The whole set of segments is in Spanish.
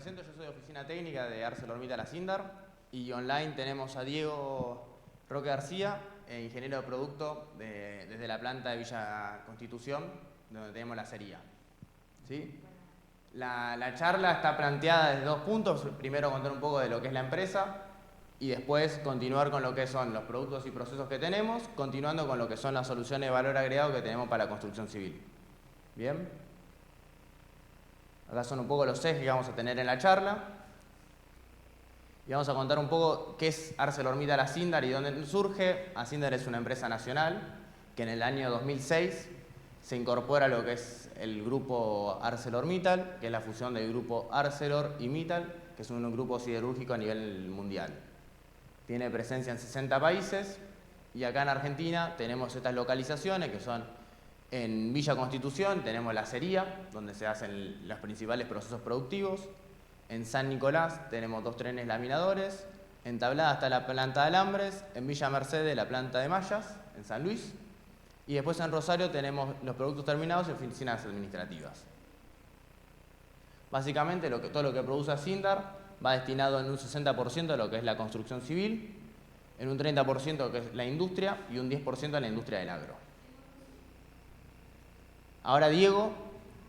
presento, yo soy de oficina técnica de ArcelorMittal Asindar y online tenemos a Diego Roque García, ingeniero de producto desde la planta de Villa Constitución, donde tenemos la acería. ¿Sí? La charla está planteada desde dos puntos. Primero contar un poco de lo que es la empresa y después continuar con lo que son los productos y procesos que tenemos, continuando con lo que son las soluciones de valor agregado que tenemos para la construcción civil. ¿Bien? Acá son un poco los ejes que vamos a tener en la charla. Y vamos a contar un poco qué es ArcelorMittal Asindar y dónde surge. Asindar es una empresa nacional que en el año 2006 se incorpora a lo que es el grupo ArcelorMittal, que es la fusión del grupo Arcelor y Mittal, que es un grupo siderúrgico a nivel mundial. Tiene presencia en 60 países y acá en Argentina tenemos estas localizaciones que son en Villa Constitución, tenemos la acería, donde se hacen los principales procesos productivos. En San Nicolás tenemos 2 trenes laminadores. En Tablada está la planta de alambres. En Villa Mercedes la planta de mallas, en San Luis. Y después en Rosario tenemos los productos terminados y oficinas administrativas. Básicamente todo lo que produce Asindar va destinado en un 60% a lo que es la construcción civil, en un 30% a lo que es la industria y un 10% a la industria del agro. Ahora Diego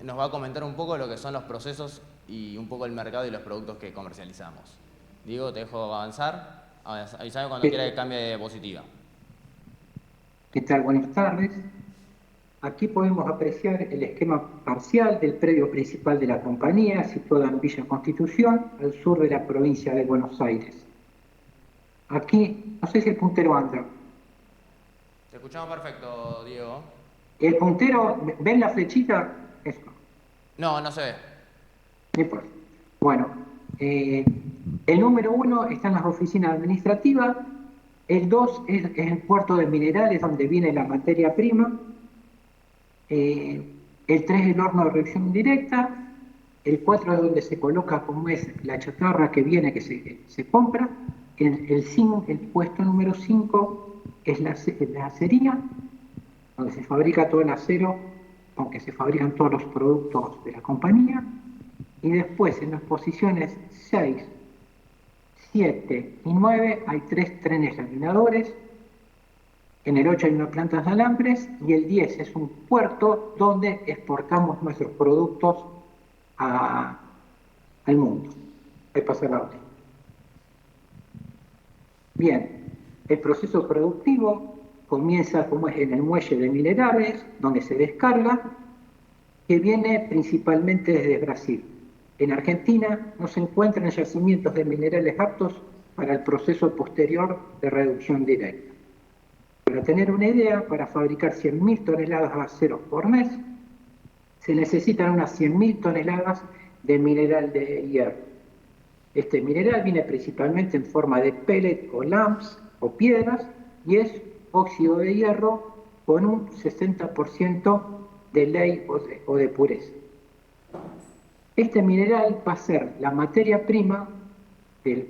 nos va a comentar un poco lo que son los procesos y un poco el mercado y los productos que comercializamos. Diego, te dejo avanzar. Avísame cuando quieras que cambie de diapositiva. ¿Qué tal? Buenas tardes. Aquí podemos apreciar el esquema parcial del predio principal de la compañía, situado en Villa Constitución, al sur de la provincia de Buenos Aires. Aquí, no sé si el puntero anda. Te escuchamos perfecto, Diego. El puntero, ¿ven la flechita? Eso. No, no se ve. No importa. Bueno, el número 1 está en las oficinas administrativas. El 2 es el puerto de minerales, donde viene la materia prima. El 3 es el horno de reacción indirecta. El 4 es donde se coloca, como es la chatarra que viene, que se compra. El puesto número 5 es la acería, donde se fabrica todo el acero, aunque se fabrican todos los productos de la compañía. Y después, en las posiciones 6, 7 y 9 hay 3 trenes laminadores. En el 8 hay una planta de alambres y el 10 es un puerto donde exportamos nuestros productos al mundo. Ahí pasa la otra. Bien, el proceso productivo comienza como es en el muelle de minerales, donde se descarga, que viene principalmente desde Brasil. En Argentina no se encuentran yacimientos de minerales aptos para el proceso posterior de reducción directa. Para tener una idea, para fabricar 100.000 toneladas de acero por mes, se necesitan unas 100.000 toneladas de mineral de hierro. Este mineral viene principalmente en forma de pellet o lamps o piedras y es óxido de hierro con un 60% de ley o de pureza. Este mineral va a ser la materia prima del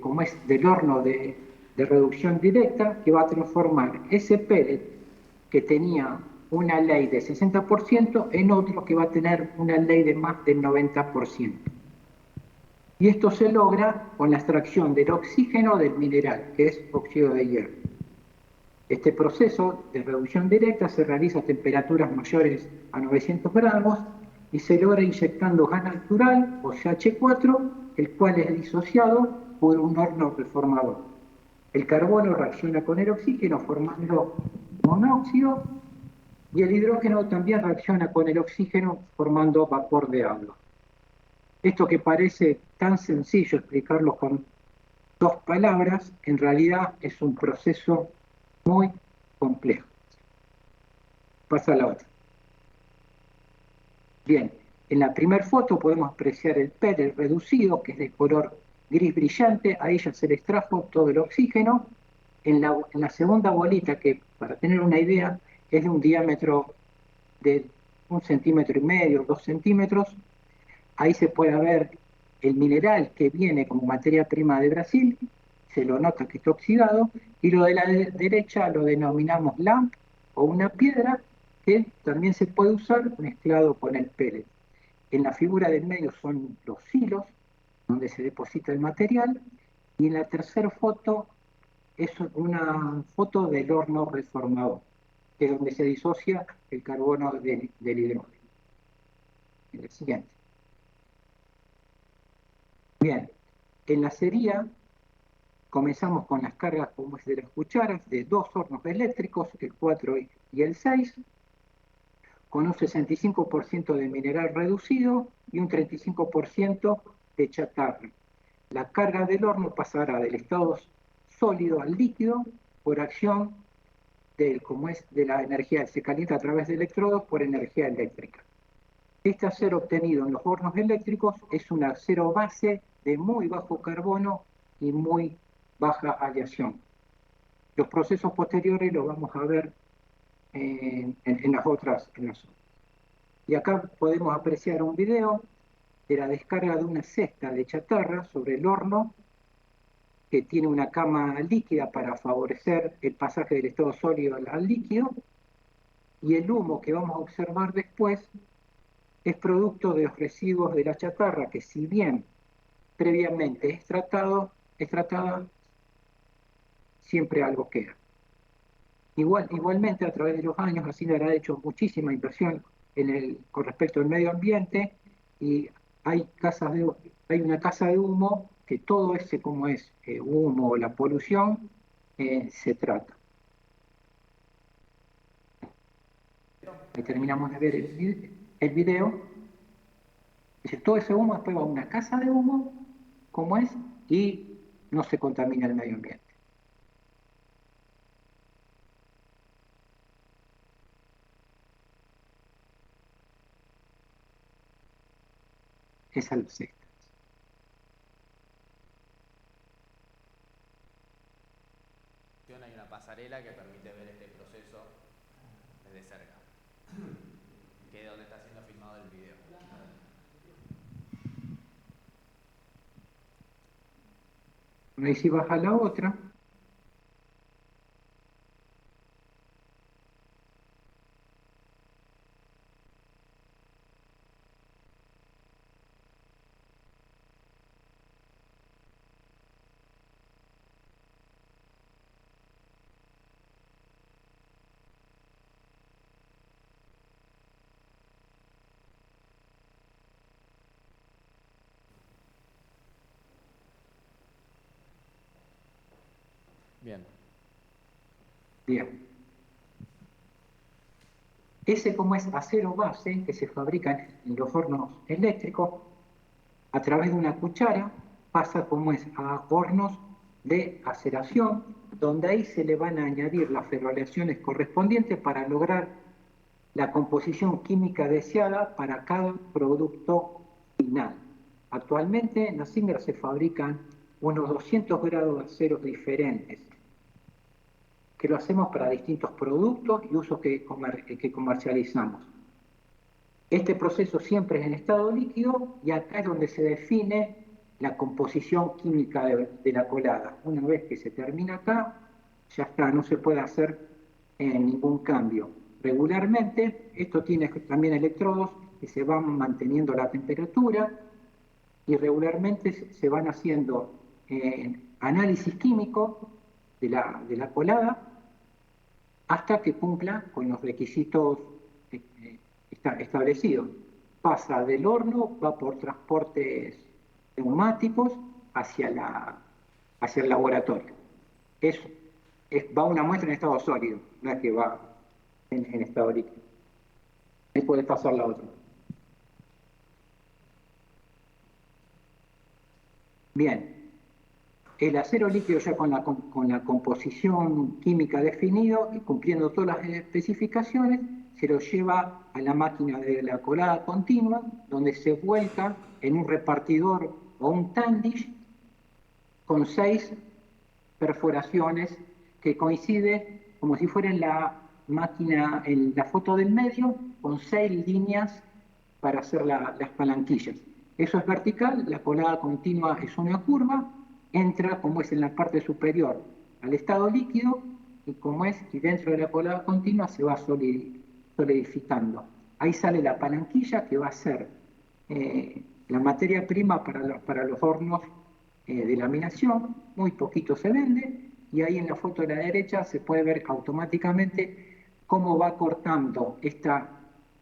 horno de reducción directa, que va a transformar ese pellet que tenía una ley de 60% en otro que va a tener una ley de más del 90%. Y esto se logra con la extracción del oxígeno del mineral, que es óxido de hierro. Este proceso de reducción directa se realiza a temperaturas mayores a 900 grados y se logra inyectando gas natural, o CH4, el cual es disociado por un horno reformador. El carbono reacciona con el oxígeno formando monóxido y el hidrógeno también reacciona con el oxígeno formando vapor de agua. Esto que parece tan sencillo explicarlo con 2 palabras, en realidad es un proceso muy complejo. Pasa a la otra. Bien, en la primera foto podemos apreciar el pellet reducido, que es de color gris brillante. Ahí ya se le extrajo todo el oxígeno. En la segunda bolita, que para tener una idea es de un diámetro de 1,5 centímetros, 2 centímetros, ahí se puede ver el mineral que viene como materia prima de Brasil, se lo nota que está oxidado, y lo de la derecha lo denominamos lamp o una piedra que también se puede usar mezclado con el pellet. En la figura del medio son los hilos, donde se deposita el material, y en la tercera foto es una foto del horno reformador, que es donde se disocia el carbono del hidrógeno. En la siguiente. Bien, en la serie comenzamos con las cargas como es de las cucharas de dos hornos eléctricos, el 4 y el 6, con un 65% de mineral reducido y un 35% de chatarra. La carga del horno pasará del estado sólido al líquido por acción como es de la energía, se calienta a través de electrodos por energía eléctrica. Este acero obtenido en los hornos eléctricos es un acero base de muy bajo carbono y muy baja aleación. Los procesos posteriores los vamos a ver en las otras. Y acá podemos apreciar un video de la descarga de una cesta de chatarra sobre el horno que tiene una cama líquida para favorecer el pasaje del estado sólido al líquido, y el humo que vamos a observar después es producto de los residuos de la chatarra, que si bien previamente es tratada, siempre algo queda. Igualmente, a través de los años, Hacienda ha hecho muchísima inversión con respecto al medio ambiente, y hay una casa de humo que todo ese, como es humo, la polución, se trata. Ahí terminamos de ver el video. Dice, todo ese humo después va a una casa de humo, como es, y no se contamina el medio ambiente. Esa es la sexta. Hay una pasarela que permite ver este proceso desde cerca, que es donde está siendo filmado el video. Ahí si baja la otra. Bien. Bien. Ese, como es acero base, que se fabrica en los hornos eléctricos, a través de una cuchara pasa, como es, a hornos de aceración, donde ahí se le van a añadir las ferroaleaciones correspondientes para lograr la composición química deseada para cada producto final. Actualmente en la Singer se fabrican unos 200 grados de aceros diferentes, que lo hacemos para distintos productos y usos que comercializamos. Este proceso siempre es en estado líquido, y acá es donde se define la composición química de la colada. Una vez que se termina acá, ya está, no se puede hacer ningún cambio. Regularmente, esto tiene también electrodos que se van manteniendo la temperatura, y regularmente se van haciendo análisis químico de la colada hasta que cumpla con los requisitos establecidos. Pasa del horno, va por transportes neumáticos hacia el laboratorio. Va una muestra en estado sólido, no es que va en estado líquido. Ahí puede pasar la otra. Bien, el acero líquido ya con la composición química definido y cumpliendo todas las especificaciones, se lo lleva a la máquina de la colada continua, donde se vuelca en un repartidor o un tandish con 6 perforaciones que coincide como si fuera en la máquina, en la foto del medio, con 6 líneas para hacer las palanquillas. Eso es vertical, la colada continua es una curva, entra, como es, en la parte superior al estado líquido, y como es, y dentro de la colada continua se va solidificando. Ahí sale la palanquilla que va a ser la materia prima para los hornos de laminación, muy poquito se vende, y ahí en la foto de la derecha se puede ver automáticamente cómo va cortando esta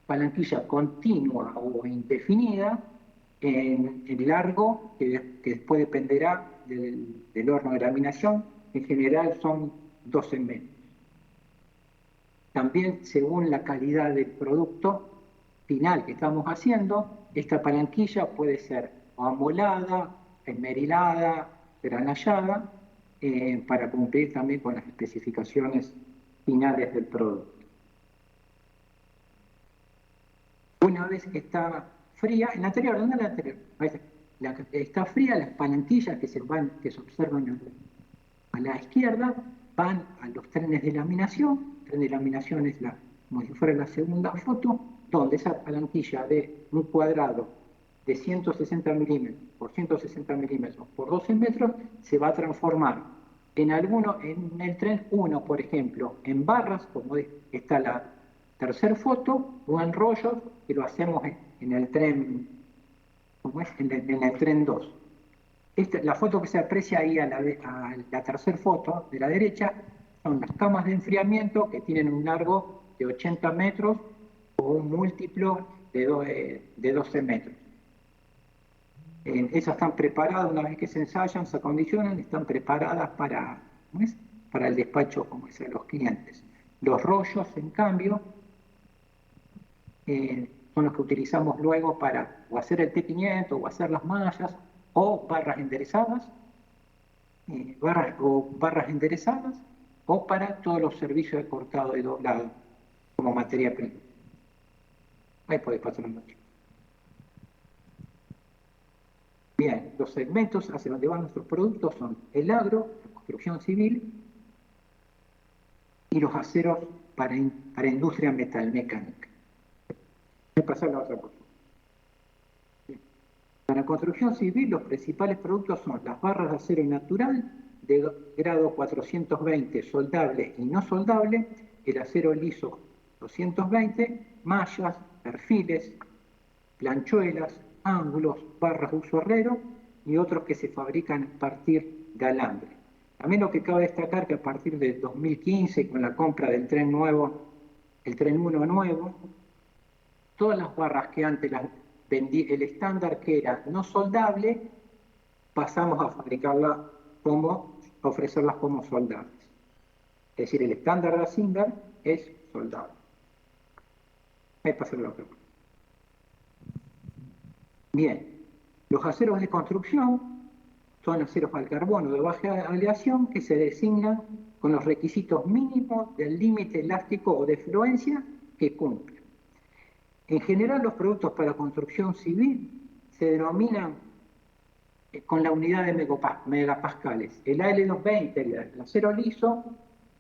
palanquilla continua o indefinida en largo, que después dependerá del horno de laminación. En general son 12 metros. También, según la calidad del producto final que estamos haciendo, esta palanquilla puede ser amolada, esmerilada, granallada, para cumplir también con las especificaciones finales del producto. Una vez que está fría, en la anterior, ¿dónde es la anterior? Está fría, las palanquillas que se observan a la izquierda van a los trenes de laminación. El tren de laminación es como si fuera la segunda foto, donde esa palanquilla de un cuadrado de 160 milímetros por 160 milímetros por 12 metros se va a transformar en el tren 1, por ejemplo, en barras, como está la tercera foto, o en rollos, que lo hacemos en el tren, como es, en el tren 2. La foto que se aprecia ahí a la tercera foto de la derecha son las camas de enfriamiento que tienen un largo de 80 metros o un múltiplo de 12 metros. Esas están preparadas, una vez que se ensayan, se acondicionan, están preparadas para el despacho, como es, a los clientes. Los rollos, en cambio, son los que utilizamos luego para o hacer el T500 o hacer las mallas o barras enderezadas, barras enderezadas, o para todos los servicios de cortado y doblado como materia prima. Ahí podés pasar un noche. Bien, los segmentos hacia donde van nuestros productos son el agro, la construcción civil y los aceros para industria metalmecánica. Voy a pasar a la otra cosa. Para construcción civil, los principales productos son las barras de acero natural de grado 420, soldable y no soldable, el acero liso 220, mallas, perfiles, planchuelas, ángulos, barras de uso herrero y otros que se fabrican a partir de alambre. También lo que cabe destacar que a partir de 2015, con la compra del tren nuevo, el tren 1 nuevo, todas las barras que antes el estándar que era no soldable, pasamos a fabricarlas a ofrecerlas como soldables. Es decir, el estándar de Singer es soldable. Ahí pasa la otra. Bien, los aceros de construcción son aceros al carbono de baja aleación que se designan con los requisitos mínimos del límite elástico o de fluencia que cumplen. En general, los productos para construcción civil se denominan con la unidad de megapascales. El AL220, el acero liso,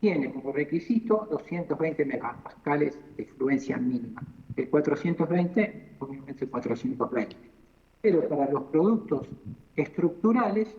tiene como requisito 220 megapascales de fluencia mínima. El 420, obviamente 420. Pero para los productos estructurales,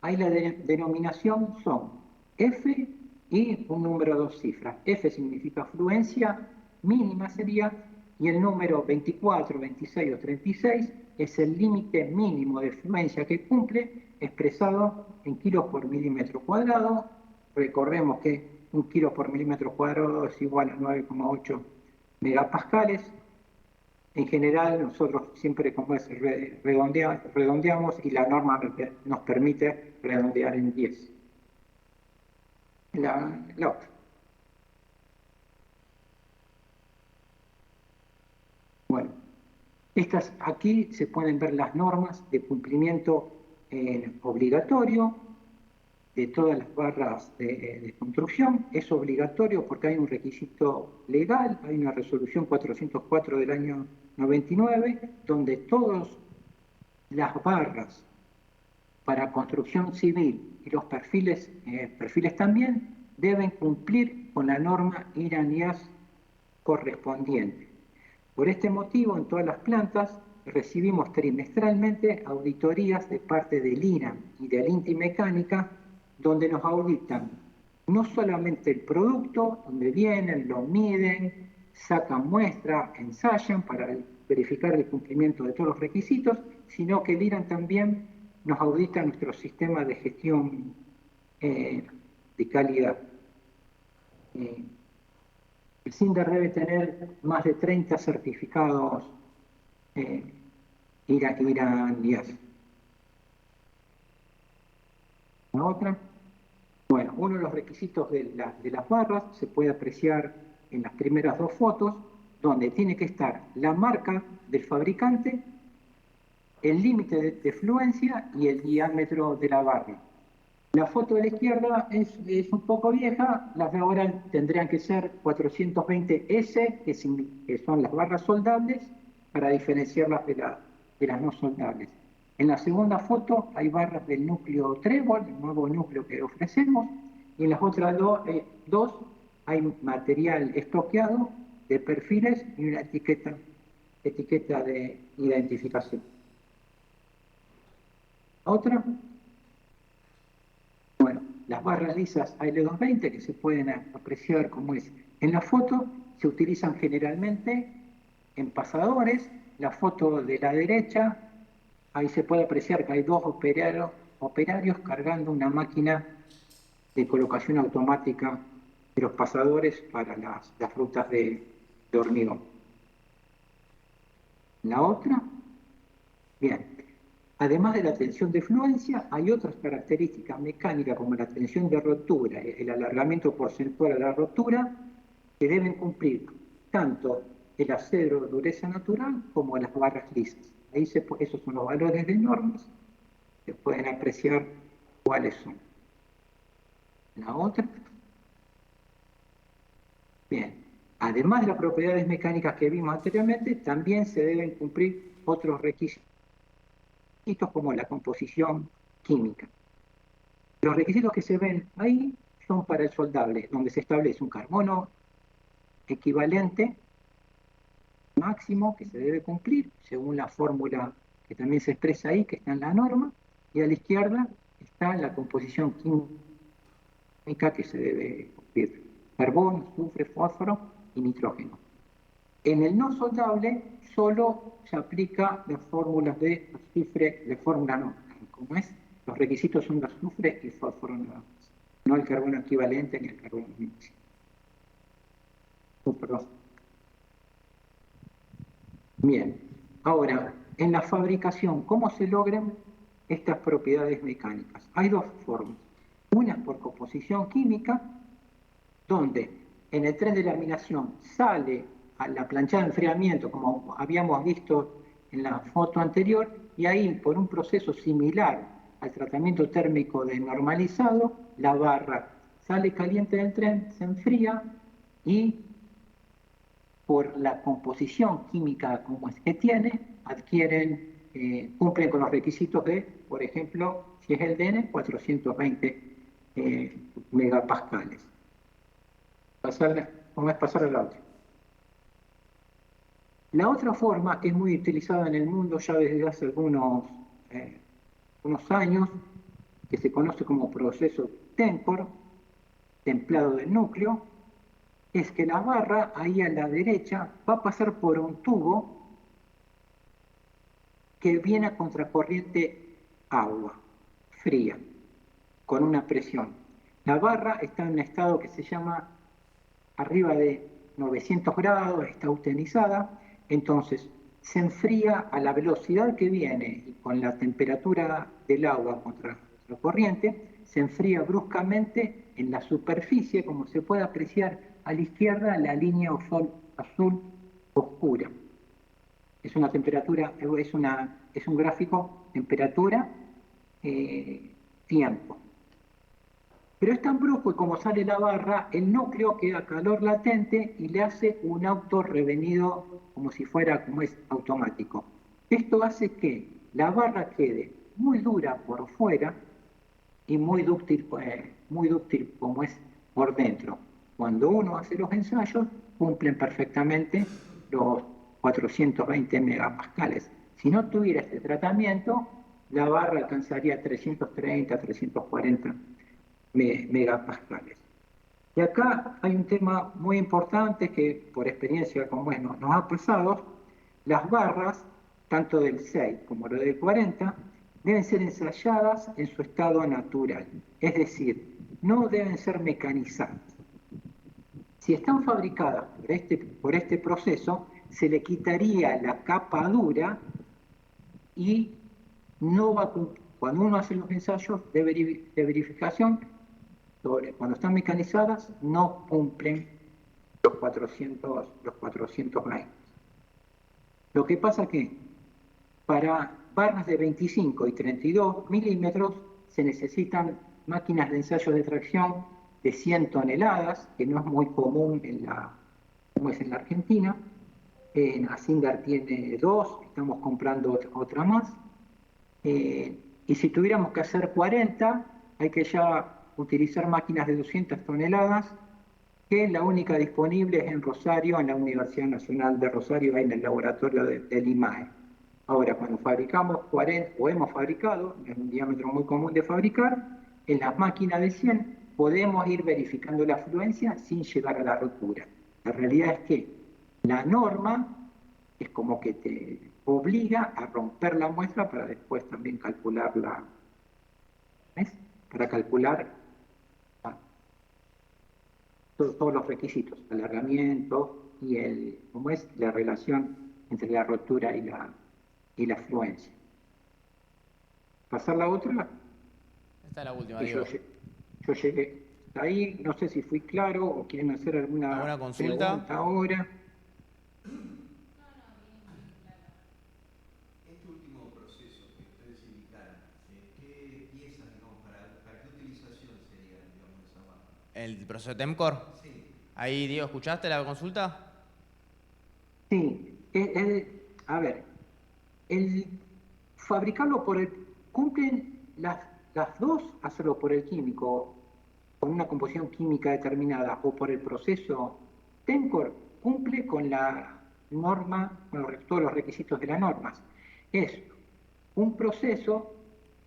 ahí la denominación son F y un número de 2 cifras. F significa fluencia mínima sería, y el número 24, 26 o 36 es el límite mínimo de fluencia que cumple, expresado en kilos por milímetro cuadrado. Recordemos que 1 kilo por milímetro cuadrado es igual a 9,8 megapascales. En general, nosotros siempre, como es, redondeamos, y la norma nos permite redondear en 10. La otra. Bueno, aquí se pueden ver las normas de cumplimiento obligatorio de todas las barras de construcción. Es obligatorio porque hay un requisito legal, hay una resolución 404 del año 99, donde todas las barras para construcción civil y los perfiles también deben cumplir con la norma IRAN-IAS correspondiente. Por este motivo, en todas las plantas recibimos trimestralmente auditorías de parte del IRAN y del INTI Mecánica, donde nos auditan no solamente el producto, donde vienen, lo miden, sacan muestra, ensayan para verificar el cumplimiento de todos los requisitos, sino que el IRAN también nos audita nuestro sistema de gestión de calidad. El SINDAR debe tener más de 30 certificados IRAN-IAS. ¿La otra? Bueno, uno de los requisitos de las barras se puede apreciar en las primeras dos fotos, donde tiene que estar la marca del fabricante, el límite de fluencia y el diámetro de la barra. La foto de la izquierda es un poco vieja, las de ahora tendrían que ser 420S, que son las barras soldables, para diferenciarlas de las no soldables. En la segunda foto hay barras del núcleo Trébol, el nuevo núcleo que ofrecemos, y en las otras dos hay material estoqueado de perfiles y una etiqueta de identificación. Otra. Bueno, las barras lisas AL220 que se pueden apreciar como es en la foto, se utilizan generalmente en pasadores. La foto de la derecha, ahí se puede apreciar que hay dos operarios cargando una máquina de colocación automática de los pasadores para las rutas de hormigón. La otra, bien. Además de la tensión de fluencia, hay otras características mecánicas como la tensión de rotura, el alargamiento porcentual a la rotura, que deben cumplir tanto el acero de dureza natural como las barras lisas. Esos son los valores de normas, se pueden apreciar cuáles son. La otra. Bien, además de las propiedades mecánicas que vimos anteriormente, también se deben cumplir otros requisitos como la composición química. Los requisitos que se ven ahí son para el soldable, donde se establece un carbono equivalente máximo que se debe cumplir según la fórmula que también se expresa ahí, que está en la norma, y a la izquierda está la composición química que se debe cumplir: carbono, azufre, fósforo y nitrógeno. En el no soldable solo se aplica las fórmulas de azufre de fórmula no, como es, los requisitos son de azufre y fósforo nada más, no el carbono equivalente ni el carbono máximo. Perdón. Bien, ahora, en la fabricación, ¿cómo se logran estas propiedades mecánicas? Hay dos formas. Una es por composición química, donde en el tren de laminación sale a la planchada de enfriamiento, como habíamos visto en la foto anterior, y ahí, por un proceso similar al tratamiento térmico de normalizado, la barra sale caliente del tren, se enfría y por la composición química como es que tiene, cumplen con los requisitos de, por ejemplo, si es el DN, 420 megapascales. Vamos a pasar a la otra. La otra forma, que es muy utilizada en el mundo ya desde hace unos años, que se conoce como proceso TEMPOR, templado del núcleo, es que la barra ahí a la derecha va a pasar por un tubo que viene a contracorriente agua fría, con una presión. La barra está en un estado que se llama arriba de 900 grados, está austenizada, entonces se enfría a la velocidad que viene y con la temperatura del agua contra la corriente, se enfría bruscamente en la superficie, como se puede apreciar a la izquierda, la línea azul oscura. Es una temperatura, es un gráfico temperatura, tiempo. Pero es tan brusco y como sale la barra, el núcleo queda a calor latente y le hace un auto revenido como si fuera, como es, automático. Esto hace que la barra quede muy dura por fuera y muy dúctil como es por dentro. Cuando uno hace los ensayos, cumplen perfectamente los 420 megapascales. Si no tuviera este tratamiento, la barra alcanzaría 330, 340 megapascales. Y acá hay un tema muy importante que por experiencia como es, nos ha pasado, Las barras, tanto del 6 como lo del 40, deben ser ensayadas en su estado natural, es decir, no deben ser mecanizadas. Si están fabricadas por este proceso, se le quitaría la capa dura y no va a cuando uno hace los ensayos de verificación, cuando están mecanizadas, no cumplen los 420. Lo que pasa que para barras de 25 y 32 milímetros se necesitan máquinas de ensayo de tracción de 100 toneladas, que no es muy común como es en la Argentina. Asindar tiene dos, estamos comprando otra más. Y si tuviéramos que hacer 40, hay que ya utilizar máquinas de 200 toneladas, que la única disponible es en Rosario, en la Universidad Nacional de Rosario, en el laboratorio del IMAE. Ahora, cuando fabricamos 40, o hemos fabricado, es un diámetro muy común de fabricar, en las máquinas de 100 podemos ir verificando la afluencia sin llegar a la rotura. La realidad es que la norma es como que te obliga a romper la muestra para después también calcularla, ¿ves? Para calcular todos los requisitos, alargamiento y ¿cómo es? La relación entre la rotura y la afluencia. Pasar la otra, Esta es la última, que Diego. yo llegué ahí, no sé si fui claro o quieren hacer alguna ¿Alguna consulta? pregunta ahora. Este último proceso que ustedes indicaron, ¿qué piezas, digamos, para qué utilización sería, digamos, esa barra? ¿El proceso de TEMCOR? Sí. Ahí, Diego, ¿escuchaste la consulta? Sí, a ver, el fabricarlo cumplen las dos, hacerlo por el químico, con una composición química determinada o por el proceso TEMCOR, cumple con la norma, con todos los requisitos de las normas. Es un proceso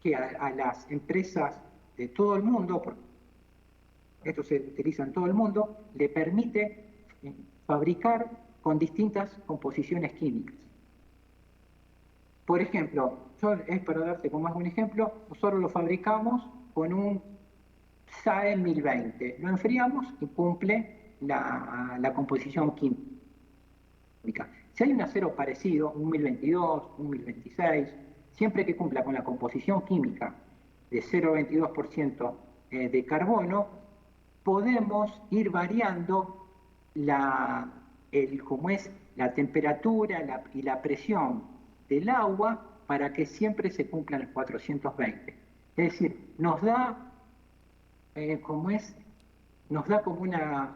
que a las empresas de todo el mundo, porque esto se utiliza en todo el mundo, le permite fabricar con distintas composiciones químicas. Por ejemplo, es para darte como un ejemplo, nosotros lo fabricamos con un SAE 1020, lo enfriamos y cumple la composición química. Si hay un acero parecido, un 1022, un 1026, siempre que cumpla con la composición química de 0,22% de carbono, podemos ir variando como es la temperatura y la presión del agua para que siempre se cumplan los 420. Es decir, nos da como una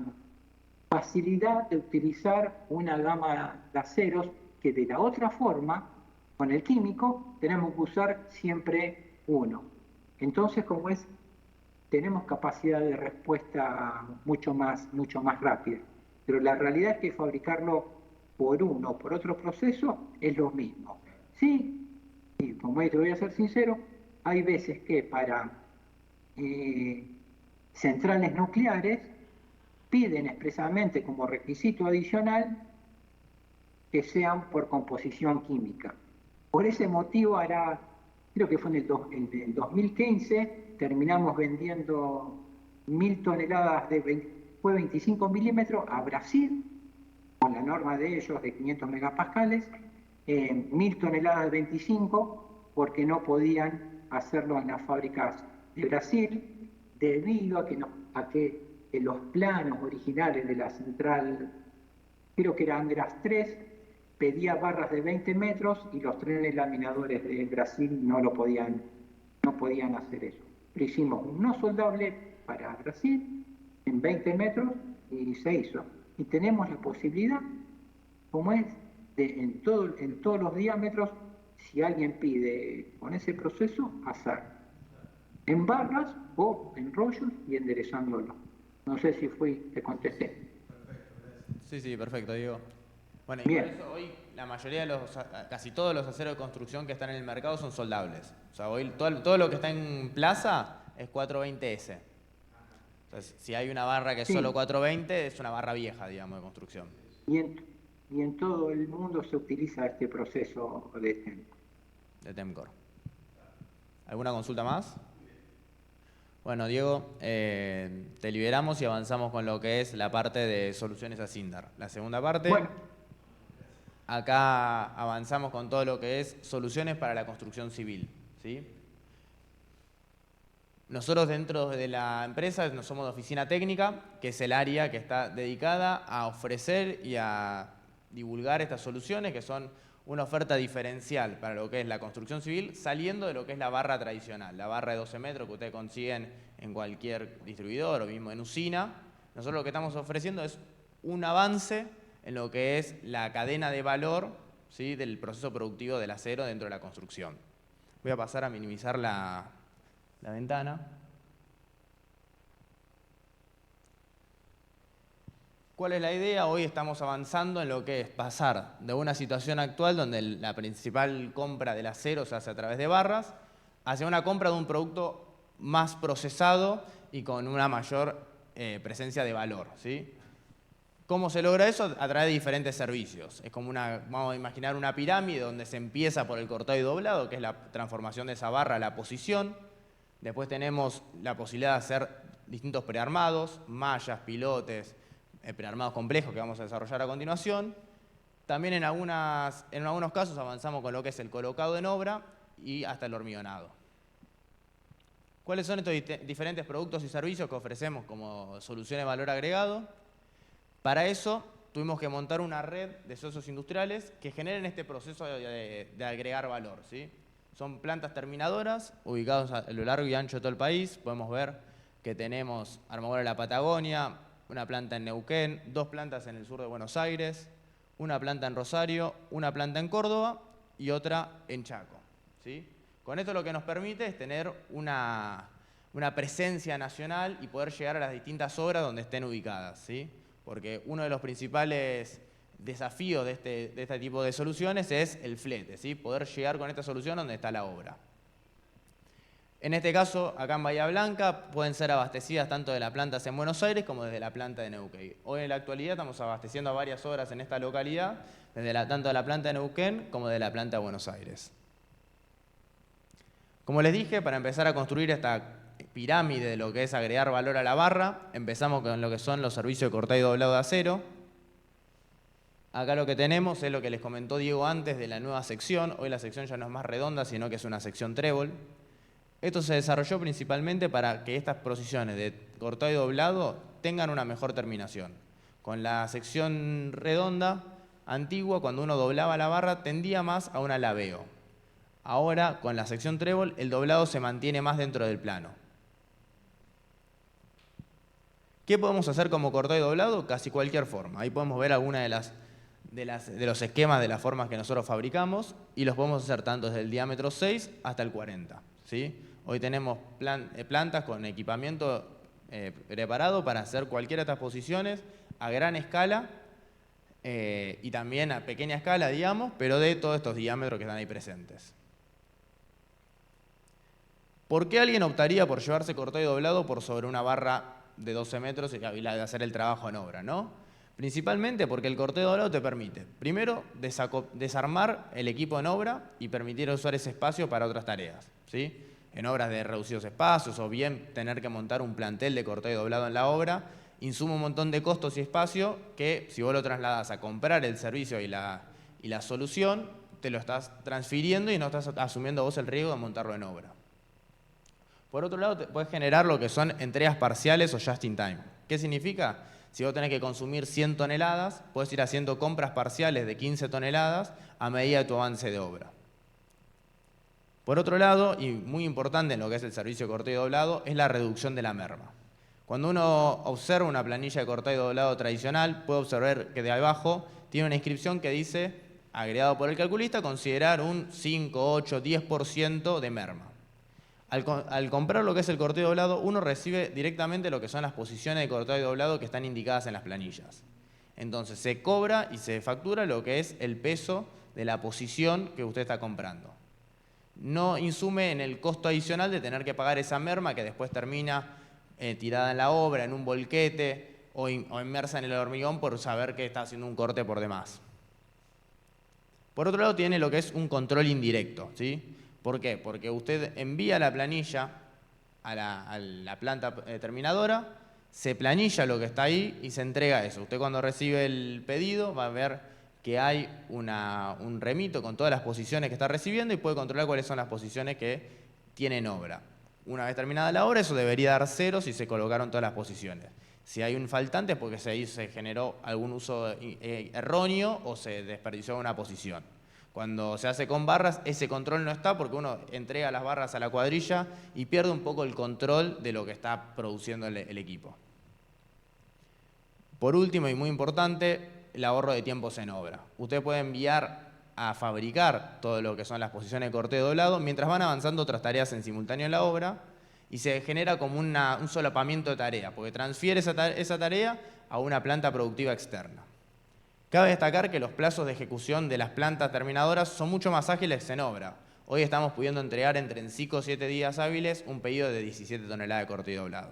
facilidad de utilizar una gama de aceros que de la otra forma, con el químico, tenemos que usar siempre uno. Entonces, tenemos capacidad de respuesta mucho más rápida. Pero la realidad es que fabricarlo por uno o por otro proceso es lo mismo. Sí, y como te voy a ser sincero, hay veces que para centrales nucleares piden expresamente como requisito adicional que sean por composición química. Por ese motivo, creo que fue en el 2015, terminamos vendiendo 1000 toneladas fue 25 milímetros a Brasil, con la norma de ellos de 500 megapascales, 1000 toneladas de 25, porque no podían hacerlo en las fábricas de Brasil, debido a que los planos originales de la central, creo que era András 3, pedía barras de 20 metros y los trenes laminadores de Brasil no podían hacer eso. Pero hicimos un no soldable para Brasil en 20 metros y se hizo. Y tenemos la posibilidad, como es, en todos los diámetros, si alguien pide con ese proceso, hacer en barras o en rollos y enderezándolo. No sé si te contesté. Perfecto, gracias. Sí, perfecto, Diego. Bueno, y por Bien. eso hoy la mayoría de casi todos los aceros de construcción que están en el mercado son soldables. O sea, hoy todo lo que está en plaza es 420S. Entonces, si hay una barra que es Sí. solo 420, es una barra vieja, digamos, de construcción. Y y en todo el mundo se utiliza este proceso de TEM. De TEMCOR. ¿Alguna consulta más? Bueno, Diego, te liberamos y avanzamos con lo que es la parte de soluciones a Sindar. La segunda parte, Bueno, acá avanzamos con todo lo que es soluciones para la construcción civil, ¿sí? Nosotros dentro de la empresa no somos de oficina técnica, que es el área que está dedicada a ofrecer y a divulgar estas soluciones, que son una oferta diferencial para lo que es la construcción civil, saliendo de lo que es la barra tradicional, la barra de 12 metros que ustedes consiguen en cualquier distribuidor o mismo en usina. Nosotros lo que estamos ofreciendo es un avance en lo que es la cadena de valor, ¿sí?, del proceso productivo del acero dentro de la construcción. Voy a pasar a minimizar la ventana. ¿Cuál es la idea? Hoy estamos avanzando en lo que es pasar de una situación actual donde la principal compra del acero se hace a través de barras, hacia una compra de un producto más procesado y con una mayor presencia de valor, ¿sí? ¿Cómo se logra eso? A través de diferentes servicios. Es como vamos a imaginar una pirámide donde se empieza por el cortado y doblado, que es la transformación de esa barra a la posición. Después tenemos la posibilidad de hacer distintos prearmados, mallas, pilotes, prearmados complejos que vamos a desarrollar a continuación. También en algunos casos avanzamos con lo que es el colocado en obra y hasta el hormigonado. ¿Cuáles son estos diferentes productos y servicios que ofrecemos como soluciones de valor agregado? Para eso tuvimos que montar una red de socios industriales que generen este proceso de agregar valor, ¿sí? Son plantas terminadoras ubicadas a lo largo y ancho de todo el país. Podemos ver que tenemos Armadura de la Patagonia, una planta en Neuquén, 2 plantas en el sur de Buenos Aires, una planta en Rosario, una planta en Córdoba y otra en Chaco, ¿sí? Con esto lo que nos permite es tener una presencia nacional y poder llegar a las distintas obras donde estén ubicadas, ¿sí? Porque uno de los principales desafíos de este tipo de soluciones es el flete, ¿sí? Poder llegar con esta solución donde está la obra. En este caso, acá en Bahía Blanca, pueden ser abastecidas tanto de las plantas en Buenos Aires como desde la planta de Neuquén. Hoy en la actualidad estamos abasteciendo a varias obras en esta localidad, tanto de la planta de Neuquén como de la planta de Buenos Aires. Como les dije, para empezar a construir esta pirámide de lo que es agregar valor a la barra, empezamos con lo que son los servicios de cortado y doblado de acero. Acá lo que tenemos es lo que les comentó Diego antes de la nueva sección. Hoy la sección ya no es más redonda, sino que es una sección trébol. Esto se desarrolló principalmente para que estas posiciones de cortado y doblado tengan una mejor terminación. Con la sección redonda antigua, cuando uno doblaba la barra, tendía más a un alabeo. Ahora, con la sección trébol, el doblado se mantiene más dentro del plano. ¿Qué podemos hacer como cortado y doblado? Casi cualquier forma. Ahí podemos ver algunas de los esquemas de las formas que nosotros fabricamos y los podemos hacer tanto desde el diámetro 6 hasta el 40. ¿Sí? Hoy tenemos plantas con equipamiento preparado para hacer cualquiera de estas posiciones a gran escala y también a pequeña escala, digamos, pero de todos estos diámetros que están ahí presentes. ¿Por qué alguien optaría por llevarse cortado y doblado por sobre una barra de 12 metros y hacer el trabajo en obra, ¿no? Principalmente porque el cortado y doblado te permite, primero, desarmar el equipo en obra y permitir usar ese espacio para otras tareas, ¿sí? En obras de reducidos espacios o bien tener que montar un plantel de cortado y doblado en la obra, insuma un montón de costos y espacio que si vos lo trasladás a comprar el servicio y la solución, te lo estás transfiriendo y no estás asumiendo vos el riesgo de montarlo en obra. Por otro lado, te puedes generar lo que son entregas parciales o just in time. ¿Qué significa? Si vos tenés que consumir 100 toneladas, podés ir haciendo compras parciales de 15 toneladas a medida de tu avance de obra. Por otro lado, y muy importante en lo que es el servicio de cortado y doblado, es la reducción de la merma. Cuando uno observa una planilla de cortado y doblado tradicional, puede observar que de abajo tiene una inscripción que dice, agregado por el calculista, considerar un 5, 8, 10% de merma. Al comprar lo que es el cortado y doblado, uno recibe directamente lo que son las posiciones de cortado y doblado que están indicadas en las planillas. Entonces se cobra y se factura lo que es el peso de la posición que usted está comprando. No insume en el costo adicional de tener que pagar esa merma que después termina tirada en la obra, en un volquete o inmersa en el hormigón por saber que está haciendo un corte por demás. Por otro lado, tiene lo que es un control indirecto, ¿sí? ¿Por qué? Porque usted envía la planilla a la planta terminadora, se planilla lo que está ahí y se entrega eso. Usted cuando recibe el pedido va a ver que hay un remito con todas las posiciones que está recibiendo y puede controlar cuáles son las posiciones que tienen obra. Una vez terminada la obra, eso debería dar 0 si se colocaron todas las posiciones. Si hay un faltante es porque se generó algún uso erróneo o se desperdició una posición. Cuando se hace con barras, ese control no está porque uno entrega las barras a la cuadrilla y pierde un poco el control de lo que está produciendo el equipo. Por último, y muy importante, el ahorro de tiempos en obra. Usted puede enviar a fabricar todo lo que son las posiciones de corteo doblado mientras van avanzando otras tareas en simultáneo en la obra y se genera como un solapamiento de tareas, porque transfiere esa tarea a una planta productiva externa. Cabe destacar que los plazos de ejecución de las plantas terminadoras son mucho más ágiles en obra. Hoy estamos pudiendo entregar en 5 o 7 días hábiles un pedido de 17 toneladas de corte y doblado.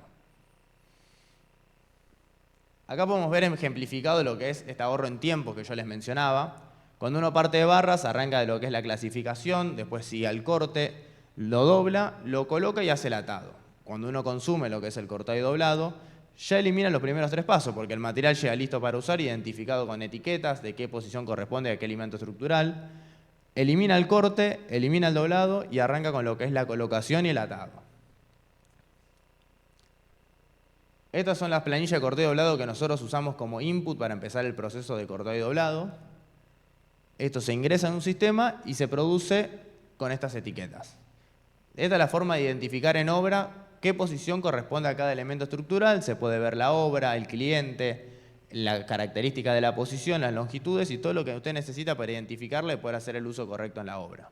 Acá podemos ver ejemplificado lo que es este ahorro en tiempo que yo les mencionaba. Cuando uno parte de barras, arranca de lo que es la clasificación, después sigue al corte, lo dobla, lo coloca y hace el atado. Cuando uno consume lo que es el cortado y doblado, ya elimina los primeros 3 pasos, porque el material llega listo para usar, identificado con etiquetas de qué posición corresponde a qué elemento estructural. Elimina el corte, elimina el doblado y arranca con lo que es la colocación y el atado. Estas son las planillas de cortado y doblado que nosotros usamos como input para empezar el proceso de cortado y doblado. Esto se ingresa en un sistema y se produce con estas etiquetas. Esta es la forma de identificar en obra qué posición corresponde a cada elemento estructural. Se puede ver la obra, el cliente, la característica de la posición, las longitudes y todo lo que usted necesita para identificarla y poder hacer el uso correcto en la obra.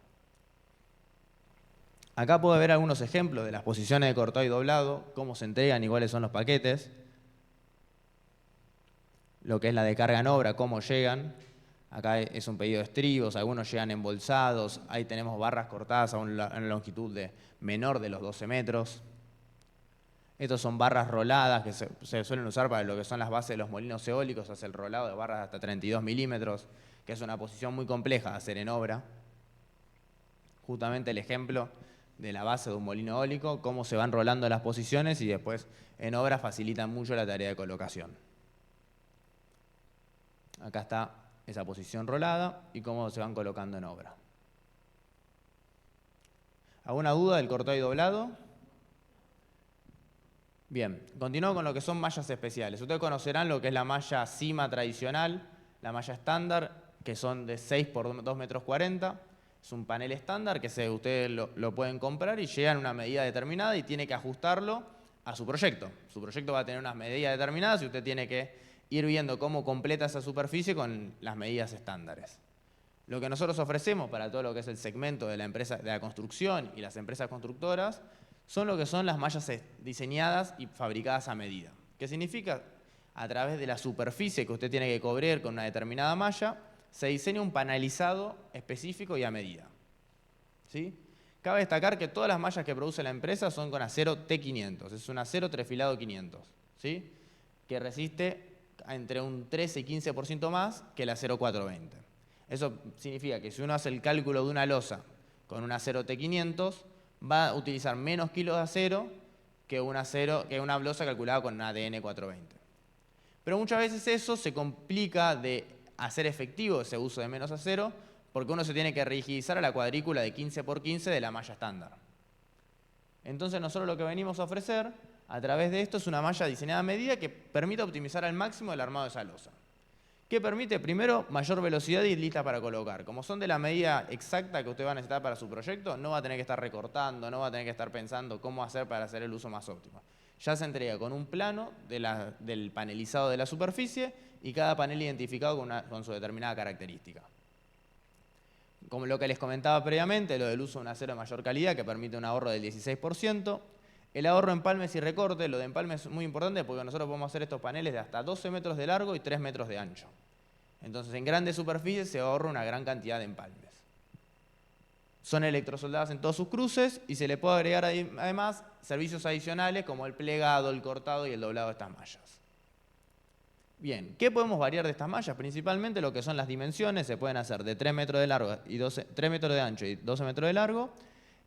Acá puede ver algunos ejemplos de las posiciones de cortado y doblado, cómo se entregan y cuáles son los paquetes. Lo que es la de carga en obra, cómo llegan. Acá es un pedido de estribos, algunos llegan embolsados. Ahí tenemos barras cortadas a una longitud menor de los 12 metros. Estos son barras roladas que se suelen usar para lo que son las bases de los molinos eólicos, hace el rolado de barras de hasta 32 milímetros, que es una posición muy compleja de hacer en obra. Justamente el ejemplo de la base de un molino eólico, cómo se van rolando las posiciones y después en obra facilitan mucho la tarea de colocación. Acá está esa posición rolada y cómo se van colocando en obra. ¿Alguna duda del cortado y doblado? Bien, continúo con lo que son mallas especiales. Ustedes conocerán lo que es la malla cima tradicional, la malla estándar, que son de 6 por 2 metros 40. Es un panel estándar que ustedes lo pueden comprar y llegan a una medida determinada y tiene que ajustarlo a su proyecto. Su proyecto va a tener unas medidas determinadas y usted tiene que ir viendo cómo completa esa superficie con las medidas estándares. Lo que nosotros ofrecemos para todo lo que es el segmento de la empresa de la construcción y las empresas constructoras son lo que son las mallas diseñadas y fabricadas a medida. ¿Qué significa? A través de la superficie que usted tiene que cubrir con una determinada malla, se diseña un panelizado específico y a medida. ¿Sí? Cabe destacar que todas las mallas que produce la empresa son con acero T500, es un acero trefilado 500, ¿sí? Que resiste entre un 13 y 15% más que el acero 420. Eso significa que si uno hace el cálculo de una losa con un acero T500, va a utilizar menos kilos de acero que una losa calculada con un ADN 420. Pero muchas veces eso se complica de hacer efectivo ese uso de menos acero porque uno se tiene que rigidizar a la cuadrícula de 15 por 15 de la malla estándar. Entonces nosotros lo que venimos a ofrecer a través de esto es una malla diseñada a medida que permite optimizar al máximo el armado de esa losa. ¿Qué permite? Primero, mayor velocidad y lista para colocar. Como son de la medida exacta que usted va a necesitar para su proyecto, no va a tener que estar recortando, no va a tener que estar pensando cómo hacer para hacer el uso más óptimo. Ya se entrega con un plano del panelizado de la superficie y cada panel identificado con su determinada característica. Como lo que les comentaba previamente, lo del uso de un acero de mayor calidad que permite un ahorro del 16%. El ahorro en empalmes y recorte, lo de empalme es muy importante porque nosotros podemos hacer estos paneles de hasta 12 metros de largo y 3 metros de ancho. Entonces en grandes superficies se ahorra una gran cantidad de empalmes. Son electrosoldadas en todos sus cruces y se le puede agregar además servicios adicionales como el plegado, el cortado y el doblado de estas mallas. Bien, ¿qué podemos variar de estas mallas? Principalmente lo que son las dimensiones, se pueden hacer de 3 metros de largo y 3 metros de ancho y 12 metros de largo,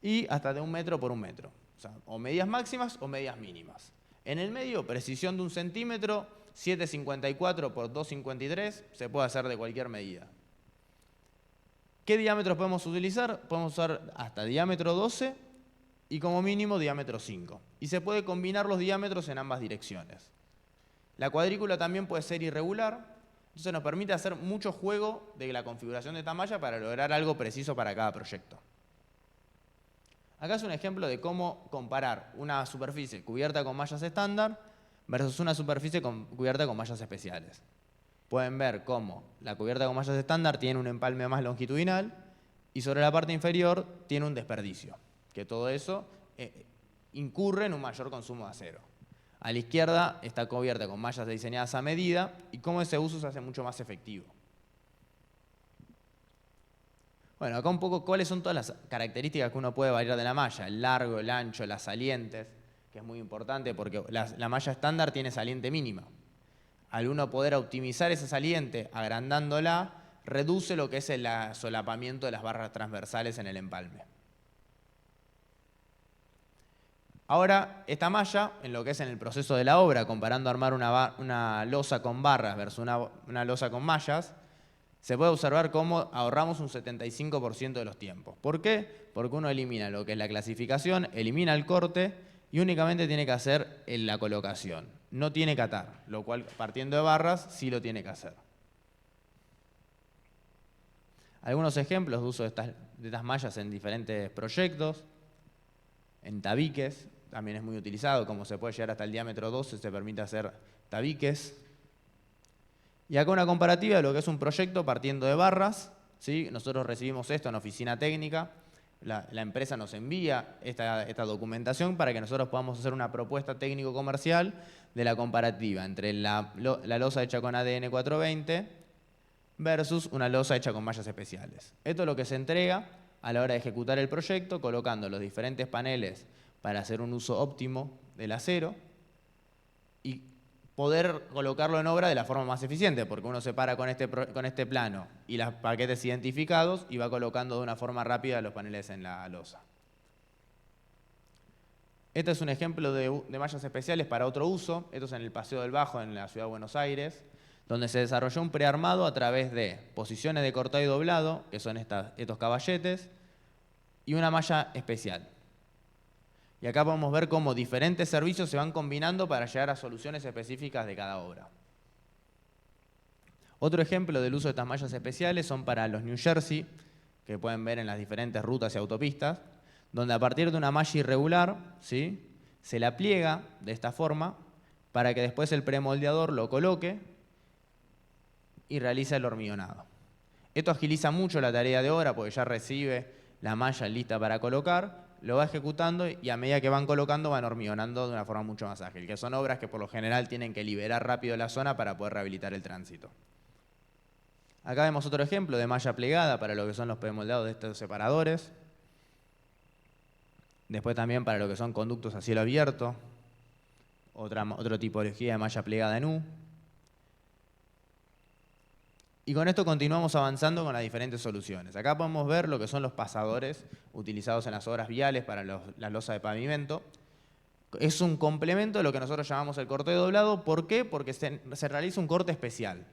y hasta de 1 metro por 1 metro. O sea, o medidas máximas o medidas mínimas. En el medio, precisión de 1 centímetro, 7,54 por 2,53, se puede hacer de cualquier medida. ¿Qué diámetros podemos utilizar? Podemos usar hasta diámetro 12 y como mínimo diámetro 5. Y se puede combinar los diámetros en ambas direcciones. La cuadrícula también puede ser irregular, entonces nos permite hacer mucho juego de la configuración de esta malla para lograr algo preciso para cada proyecto. Acá es un ejemplo de cómo comparar una superficie cubierta con mallas estándar versus una superficie cubierta con mallas especiales. Pueden ver cómo la cubierta con mallas estándar tiene un empalme más longitudinal y sobre la parte inferior tiene un desperdicio, que todo eso incurre en un mayor consumo de acero. A la izquierda está cubierta con mallas diseñadas a medida y cómo ese uso se hace mucho más efectivo. Bueno, acá un poco cuáles son todas las características que uno puede variar de la malla. El largo, el ancho, las salientes, que es muy importante porque la malla estándar tiene saliente mínima. Al uno poder optimizar esa saliente agrandándola, reduce lo que es el solapamiento de las barras transversales en el empalme. Ahora, esta malla, en lo que es en el proceso de la obra, comparando armar una losa con barras versus una losa con mallas, se puede observar cómo ahorramos un 75% de los tiempos. ¿Por qué? Porque uno elimina lo que es la clasificación, elimina el corte y únicamente tiene que hacer la colocación. No tiene que atar, lo cual partiendo de barras sí lo tiene que hacer. Algunos ejemplos de uso de estas mallas en diferentes proyectos. En tabiques, también es muy utilizado, como se puede llegar hasta el diámetro 12, se permite hacer tabiques. Y acá una comparativa de lo que es un proyecto partiendo de barras, ¿sí? Nosotros recibimos esto en oficina técnica, la empresa nos envía esta documentación para que nosotros podamos hacer una propuesta técnico-comercial de la comparativa entre la losa hecha con ADN 420 versus una losa hecha con mallas especiales. Esto es lo que se entrega a la hora de ejecutar el proyecto, colocando los diferentes paneles para hacer un uso óptimo del acero y poder colocarlo en obra de la forma más eficiente, porque uno se para con este plano y los paquetes identificados y va colocando de una forma rápida los paneles en la losa. Este es un ejemplo de mallas especiales para otro uso. Esto es en el Paseo del Bajo, en la ciudad de Buenos Aires, donde se desarrolló un prearmado a través de posiciones de cortado y doblado, que son estos caballetes, y una malla especial. Y acá podemos ver cómo diferentes servicios se van combinando para llegar a soluciones específicas de cada obra. Otro ejemplo del uso de estas mallas especiales son para los New Jersey, que pueden ver en las diferentes rutas y autopistas, donde a partir de una malla irregular, ¿sí?, se la pliega de esta forma para que después el premoldeador lo coloque y realice el hormiguionado. Esto agiliza mucho la tarea de obra porque ya recibe la malla lista para colocar, lo va ejecutando y a medida que van colocando van hormigonando de una forma mucho más ágil, que son obras que por lo general tienen que liberar rápido la zona para poder rehabilitar el tránsito. Acá vemos otro ejemplo de malla plegada para lo que son los premoldeados de estos separadores. Después también para lo que son conductos a cielo abierto, otra tipología de malla plegada en U. Y con esto continuamos avanzando con las diferentes soluciones. Acá podemos ver lo que son los pasadores utilizados en las obras viales para las losas de pavimento. Es un complemento de lo que nosotros llamamos el corteo doblado. ¿Por qué? Porque se realiza un corte especial.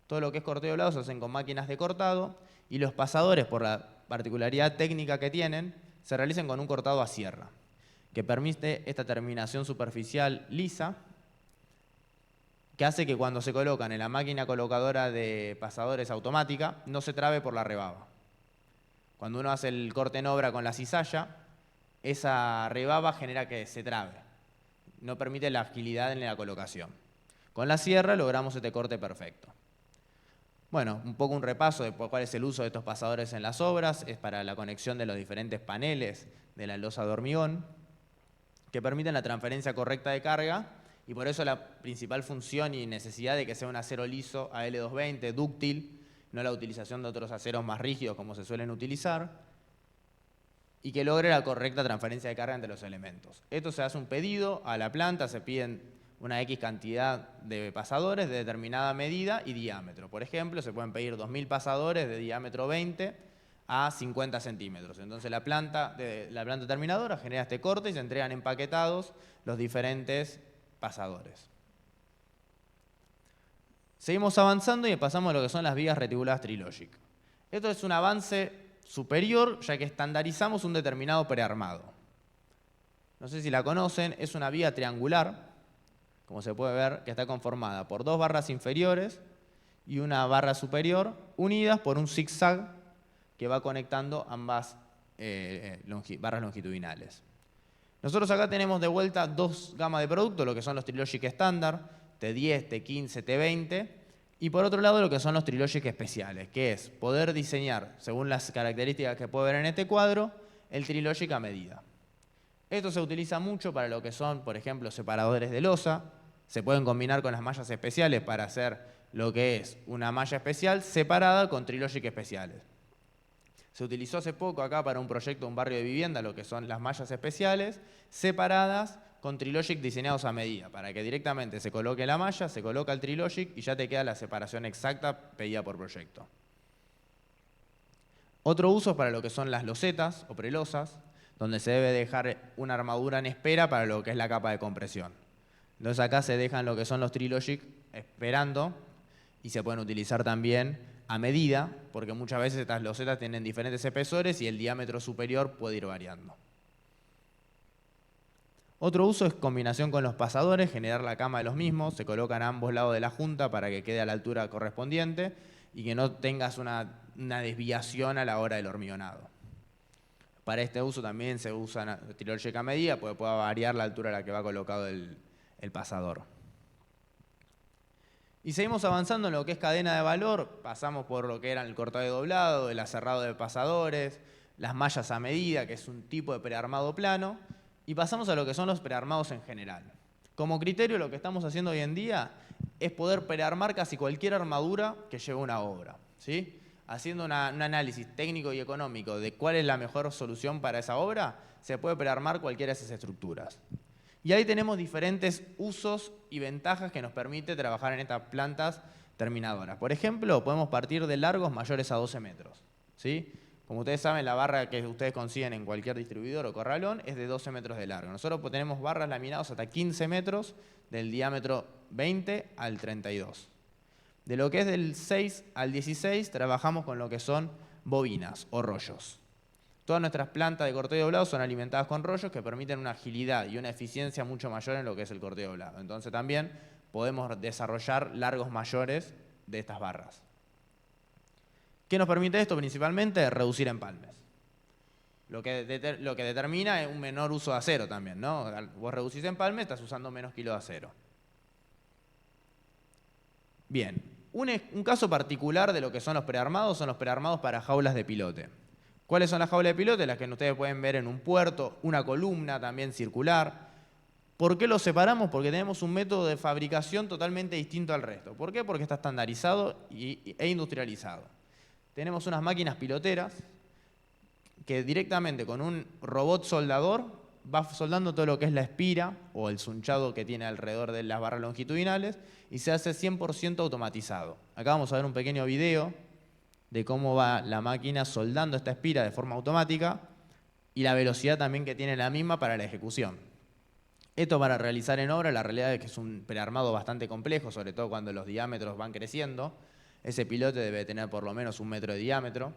Todo lo que es corteo doblado se hacen con máquinas de cortado y los pasadores, por la particularidad técnica que tienen, se realizan con un cortado a sierra, que permite esta terminación superficial lisa, que hace que cuando se colocan en la máquina colocadora de pasadores automática no se trabe por la rebaba. Cuando uno hace el corte en obra con la cizalla, esa rebaba genera que se trabe, no permite la agilidad en la colocación. Con la sierra logramos este corte perfecto. Bueno, un poco un repaso de cuál es el uso de estos pasadores en las obras. Es para la conexión de los diferentes paneles de la losa de hormigón, que permiten la transferencia correcta de carga. Y por eso la principal función y necesidad de que sea un acero liso AL220, dúctil, no la utilización de otros aceros más rígidos como se suelen utilizar, y que logre la correcta transferencia de carga entre los elementos. Esto se hace un pedido a la planta, se piden una X cantidad de pasadores de determinada medida y diámetro. Por ejemplo, se pueden pedir 2000 pasadores de diámetro 20 a 50 centímetros. Entonces la planta terminadora genera este corte y se entregan empaquetados los diferentes pasadores. Seguimos avanzando y pasamos a lo que son las vigas reticuladas Trilogic. Esto es un avance superior, ya que estandarizamos un determinado prearmado. No sé si la conocen, es una viga triangular, como se puede ver, que está conformada por 2 barras inferiores y una barra superior, unidas por un zigzag que va conectando ambas barras longitudinales. Nosotros acá tenemos de vuelta 2 gamas de productos, lo que son los Trilogic estándar, T10, T15, T20, y por otro lado lo que son los Trilogic especiales, que es poder diseñar, según las características que puede ver en este cuadro, el Trilogic a medida. Esto se utiliza mucho para lo que son, por ejemplo, separadores de losa. Se pueden combinar con las mallas especiales para hacer lo que es una malla especial separada con Trilogic especiales. Se utilizó hace poco acá para un proyecto de un barrio de vivienda, lo que son las mallas especiales, separadas con Trilogic diseñados a medida, para que directamente se coloque la malla, se coloca el Trilogic y ya te queda la separación exacta pedida por proyecto. Otro uso es para lo que son las losetas o prelosas, donde se debe dejar una armadura en espera para lo que es la capa de compresión. Entonces acá se dejan lo que son los Trilogic esperando y se pueden utilizar también a medida, porque muchas veces estas losetas tienen diferentes espesores y el diámetro superior puede ir variando. Otro uso es combinación con los pasadores, generar la cama de los mismos, se colocan a ambos lados de la junta para que quede a la altura correspondiente y que no tengas una desviación a la hora del hormigonado. Para este uso también se usa Trilogic a medida, porque puede variar la altura a la que va colocado el pasador. Y seguimos avanzando en lo que es cadena de valor, pasamos por lo que era el cortado y doblado, el aserrado de pasadores, las mallas a medida, que es un tipo de prearmado plano, y pasamos a lo que son los prearmados en general. Como criterio, lo que estamos haciendo hoy en día es poder prearmar casi cualquier armadura que lleve una obra, ¿sí? Haciendo un análisis técnico y económico de cuál es la mejor solución para esa obra, se puede prearmar cualquiera de esas estructuras. Y ahí tenemos diferentes usos y ventajas que nos permite trabajar en estas plantas terminadoras. Por ejemplo, podemos partir de largos mayores a 12 metros, ¿sí? Como ustedes saben, la barra que ustedes consiguen en cualquier distribuidor o corralón es de 12 metros de largo. Nosotros tenemos barras laminadas hasta 15 metros del diámetro 20 al 32. De lo que es del 6 al 16 trabajamos con lo que son bobinas o rollos. Todas nuestras plantas de corteo y doblado son alimentadas con rollos que permiten una agilidad y una eficiencia mucho mayor en lo que es el corteo y doblado. Entonces también podemos desarrollar largos mayores de estas barras. ¿Qué nos permite esto? Principalmente reducir empalmes. Lo que determina es un menor uso de acero también, ¿no? Vos reducís empalme, estás usando menos kilos de acero. Bien, un caso particular de lo que son los prearmados son los prearmados para jaulas de pilote. ¿Cuáles son las jaulas de pilote? Las que ustedes pueden ver en un puerto, una columna también circular. ¿Por qué los separamos? Porque tenemos un método de fabricación totalmente distinto al resto. ¿Por qué? Porque está estandarizado e industrializado. Tenemos unas máquinas piloteras que directamente con un robot soldador va soldando todo lo que es la espira o el sunchado que tiene alrededor de las barras longitudinales y se hace 100% automatizado. Acá vamos a ver un pequeño video de cómo va la máquina soldando esta espira de forma automática y la velocidad también que tiene la misma para la ejecución. Esto para realizar en obra, la realidad es que es un prearmado bastante complejo, sobre todo cuando los diámetros van creciendo. Ese pilote debe tener por lo menos 1 metro de diámetro.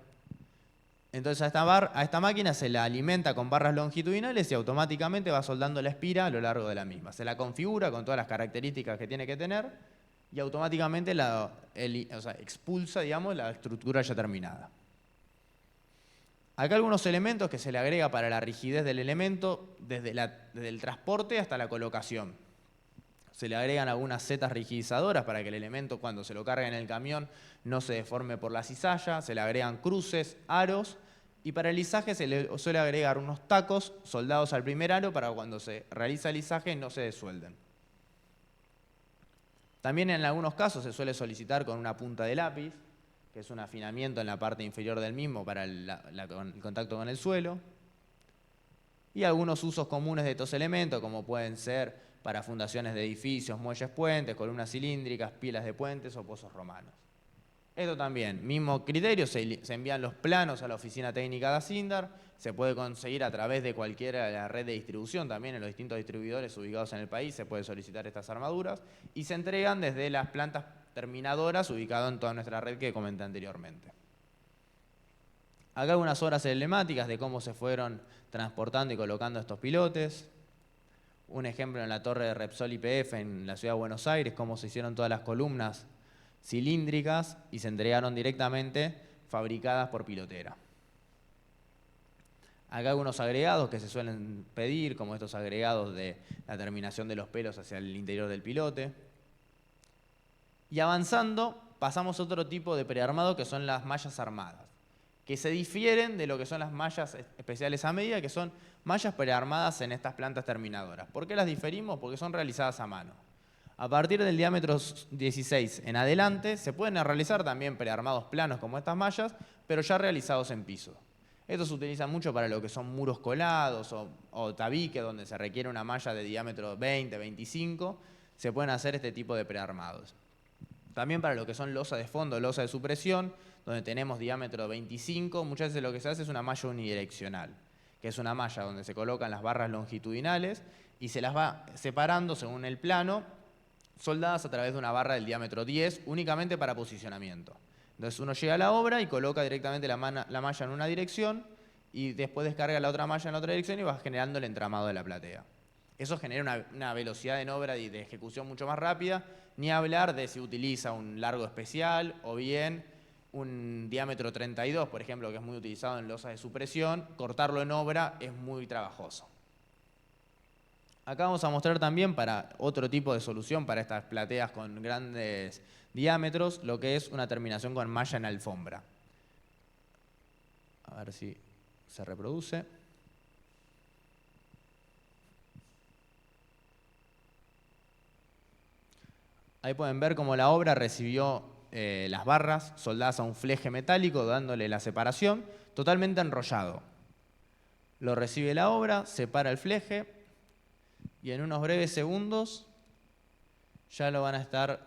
Entonces a esta máquina se la alimenta con barras longitudinales y automáticamente va soldando la espira a lo largo de la misma. Se la configura con todas las características que tiene que tener y automáticamente expulsa, digamos, la estructura ya terminada. Acá algunos elementos que se le agrega para la rigidez del elemento desde el transporte hasta la colocación. Se le agregan algunas setas rigidizadoras para que el elemento cuando se lo cargue en el camión no se deforme por la cizalla, se le agregan cruces, aros y para el lizaje se le suele agregar unos tacos soldados al primer aro para cuando se realiza el lizaje no se desuelden. También en algunos casos se suele solicitar con una punta de lápiz, que es un afinamiento en la parte inferior del mismo para el contacto con el suelo. Y algunos usos comunes de estos elementos, como pueden ser para fundaciones de edificios, muelles, puentes, columnas cilíndricas, pilas de puentes o pozos romanos. Esto también, mismo criterio, se envían los planos a la oficina técnica de Asindar, se puede conseguir a través de cualquiera de la red de distribución, también en los distintos distribuidores ubicados en el país se puede solicitar estas armaduras, y se entregan desde las plantas terminadoras ubicadas en toda nuestra red que comenté anteriormente. Acá algunas obras emblemáticas de cómo se fueron transportando y colocando estos pilotes. Un ejemplo en la torre de Repsol YPF en la ciudad de Buenos Aires, cómo se hicieron todas las columnas cilíndricas y se entregaron directamente fabricadas por pilotera. Acá algunos agregados que se suelen pedir, como estos agregados de la terminación de los pelos hacia el interior del pilote. Y avanzando, pasamos a otro tipo de prearmado que son las mallas armadas, que se difieren de lo que son las mallas especiales a medida, que son mallas prearmadas en estas plantas terminadoras. ¿Por qué las diferimos? Porque son realizadas a mano. A partir del diámetro 16 en adelante, se pueden realizar también prearmados planos como estas mallas, pero ya realizados en piso. Esto se utiliza mucho para lo que son muros colados o tabique, donde se requiere una malla de diámetro 20, 25, se pueden hacer este tipo de prearmados. También para lo que son losa de fondo, losa de supresión, donde tenemos diámetro 25, muchas veces lo que se hace es una malla unidireccional, que es una malla donde se colocan las barras longitudinales y se las va separando según el plano, soldadas a través de una barra del diámetro 10, únicamente para posicionamiento. Entonces uno llega a la obra y coloca directamente la malla en una dirección y después descarga la otra malla en la otra dirección y va generando el entramado de la platea. Eso genera una velocidad en obra y de ejecución mucho más rápida, ni hablar de si utiliza un largo especial o bien un diámetro 32, por ejemplo, que es muy utilizado en losas de supresión, cortarlo en obra es muy trabajoso. Acá vamos a mostrar también para otro tipo de solución para estas plateas con grandes diámetros, lo que es una terminación con malla en alfombra. A ver si se reproduce. Ahí pueden ver cómo la obra recibió las barras soldadas a un fleje metálico, dándole la separación, totalmente enrollado. Lo recibe la obra, separa el fleje y en unos breves segundos ya lo van a estar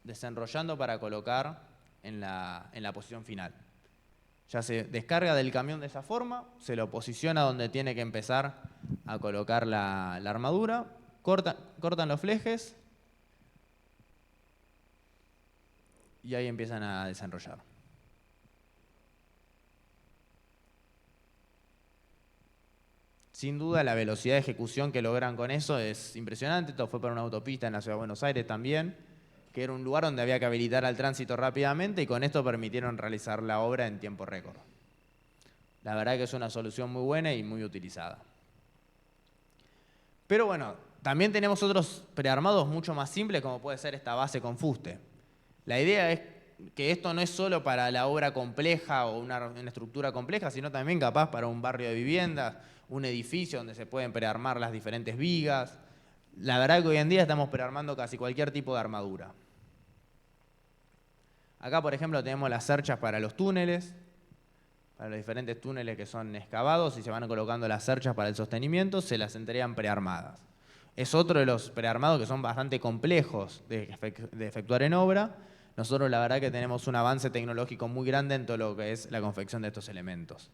desenrollando para colocar en la posición final. Ya se descarga del camión de esa forma, se lo posiciona donde tiene que empezar a colocar la armadura, cortan los flejes y ahí empiezan a desenrollar. Sin duda la velocidad de ejecución que logran con eso es impresionante. Esto fue para una autopista en la ciudad de Buenos Aires también, que era un lugar donde había que habilitar al tránsito rápidamente y con esto permitieron realizar la obra en tiempo récord. La verdad que es una solución muy buena y muy utilizada. Pero bueno, también tenemos otros prearmados mucho más simples como puede ser esta base con fuste. La idea es que esto no es solo para la obra compleja o una estructura compleja, sino también capaz para un barrio de viviendas, un edificio donde se pueden prearmar las diferentes vigas. La verdad que hoy en día estamos prearmando casi cualquier tipo de armadura. Acá, por ejemplo, tenemos las cerchas para los túneles, para los diferentes túneles que son excavados y se van colocando las cerchas para el sostenimiento, se las entregan prearmadas. Es otro de los prearmados que son bastante complejos de efectuar en obra. Nosotros la verdad que tenemos un avance tecnológico muy grande en todo lo que es la confección de estos elementos.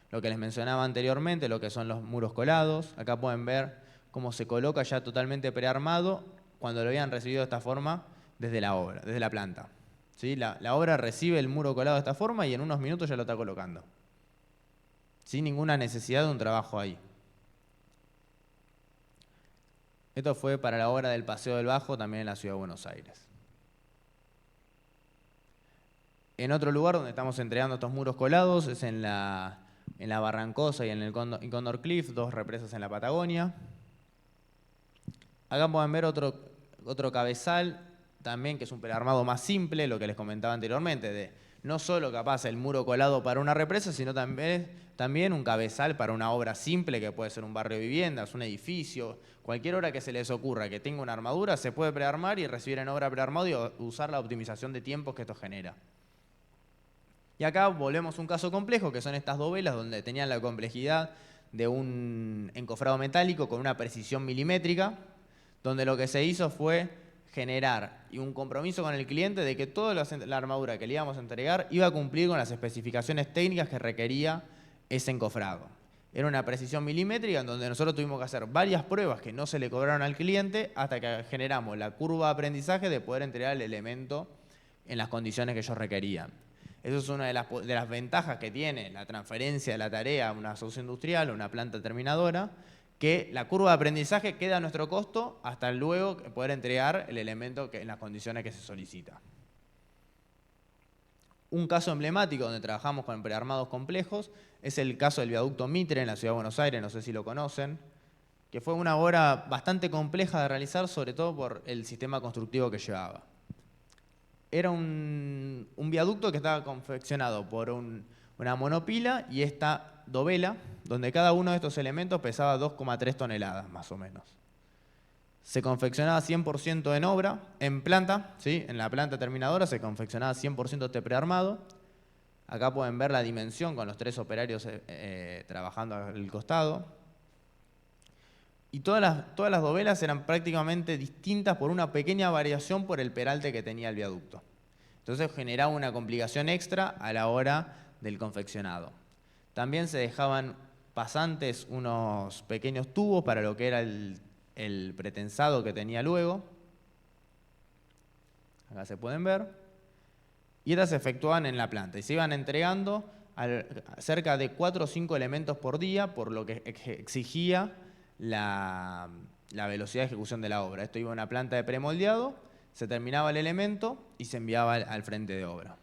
Lo que les mencionaba anteriormente, lo que son los muros colados. Acá pueden ver cómo se coloca ya totalmente prearmado cuando lo habían recibido de esta forma desde la obra, desde la planta. ¿Sí? La obra recibe el muro colado de esta forma y en unos minutos ya lo está colocando. Sin ninguna necesidad de un trabajo ahí. Esto fue para la obra del Paseo del Bajo, también en la ciudad de Buenos Aires. En otro lugar donde estamos entregando estos muros colados es en la Barrancosa y en el Condor Cliff, dos represas en la Patagonia. Acá pueden ver otro cabezal, también que es un prearmado más simple, lo que les comentaba anteriormente, de no solo capaz el muro colado para una represa, sino también un cabezal para una obra simple, que puede ser un barrio de viviendas, un edificio, cualquier obra que se les ocurra que tenga una armadura, se puede prearmar y recibir en obra prearmado y usar la optimización de tiempos que esto genera. Y acá volvemos a un caso complejo, que son estas dovelas, donde tenían la complejidad de un encofrado metálico con una precisión milimétrica, donde lo que se hizo fue generar un compromiso con el cliente de que toda la armadura que le íbamos a entregar iba a cumplir con las especificaciones técnicas que requería ese encofrado. Era una precisión milimétrica en donde nosotros tuvimos que hacer varias pruebas que no se le cobraron al cliente hasta que generamos la curva de aprendizaje de poder entregar el elemento en las condiciones que ellos requerían. Eso es una de las ventajas que tiene la transferencia de la tarea a una solución industrial o una planta terminadora, que la curva de aprendizaje queda a nuestro costo hasta luego poder entregar el elemento en las condiciones que se solicita. Un caso emblemático donde trabajamos con prearmados complejos es el caso del viaducto Mitre en la Ciudad de Buenos Aires, no sé si lo conocen, que fue una obra bastante compleja de realizar, sobre todo por el sistema constructivo que llevaba. Era un viaducto que estaba confeccionado por una monopila y esta dovela, donde cada uno de estos elementos pesaba 2,3 toneladas más o menos. Se confeccionaba 100% en obra, en planta, ¿sí? En la planta terminadora se confeccionaba 100% este prearmado. Acá pueden ver la dimensión con los 3 operarios trabajando al costado. Y todas las dovelas eran prácticamente distintas por una pequeña variación por el peralte que tenía el viaducto. Entonces generaba una complicación extra a la hora del confeccionado. También se dejaban pasantes unos pequeños tubos para lo que era el pretensado que tenía luego. Acá se pueden ver. Y estas se efectuaban en la planta y se iban entregando cerca de 4 o 5 elementos por día, por lo que exigía la velocidad de ejecución de la obra. Esto iba a una planta de premoldeado, se terminaba el elemento y se enviaba al frente de obra.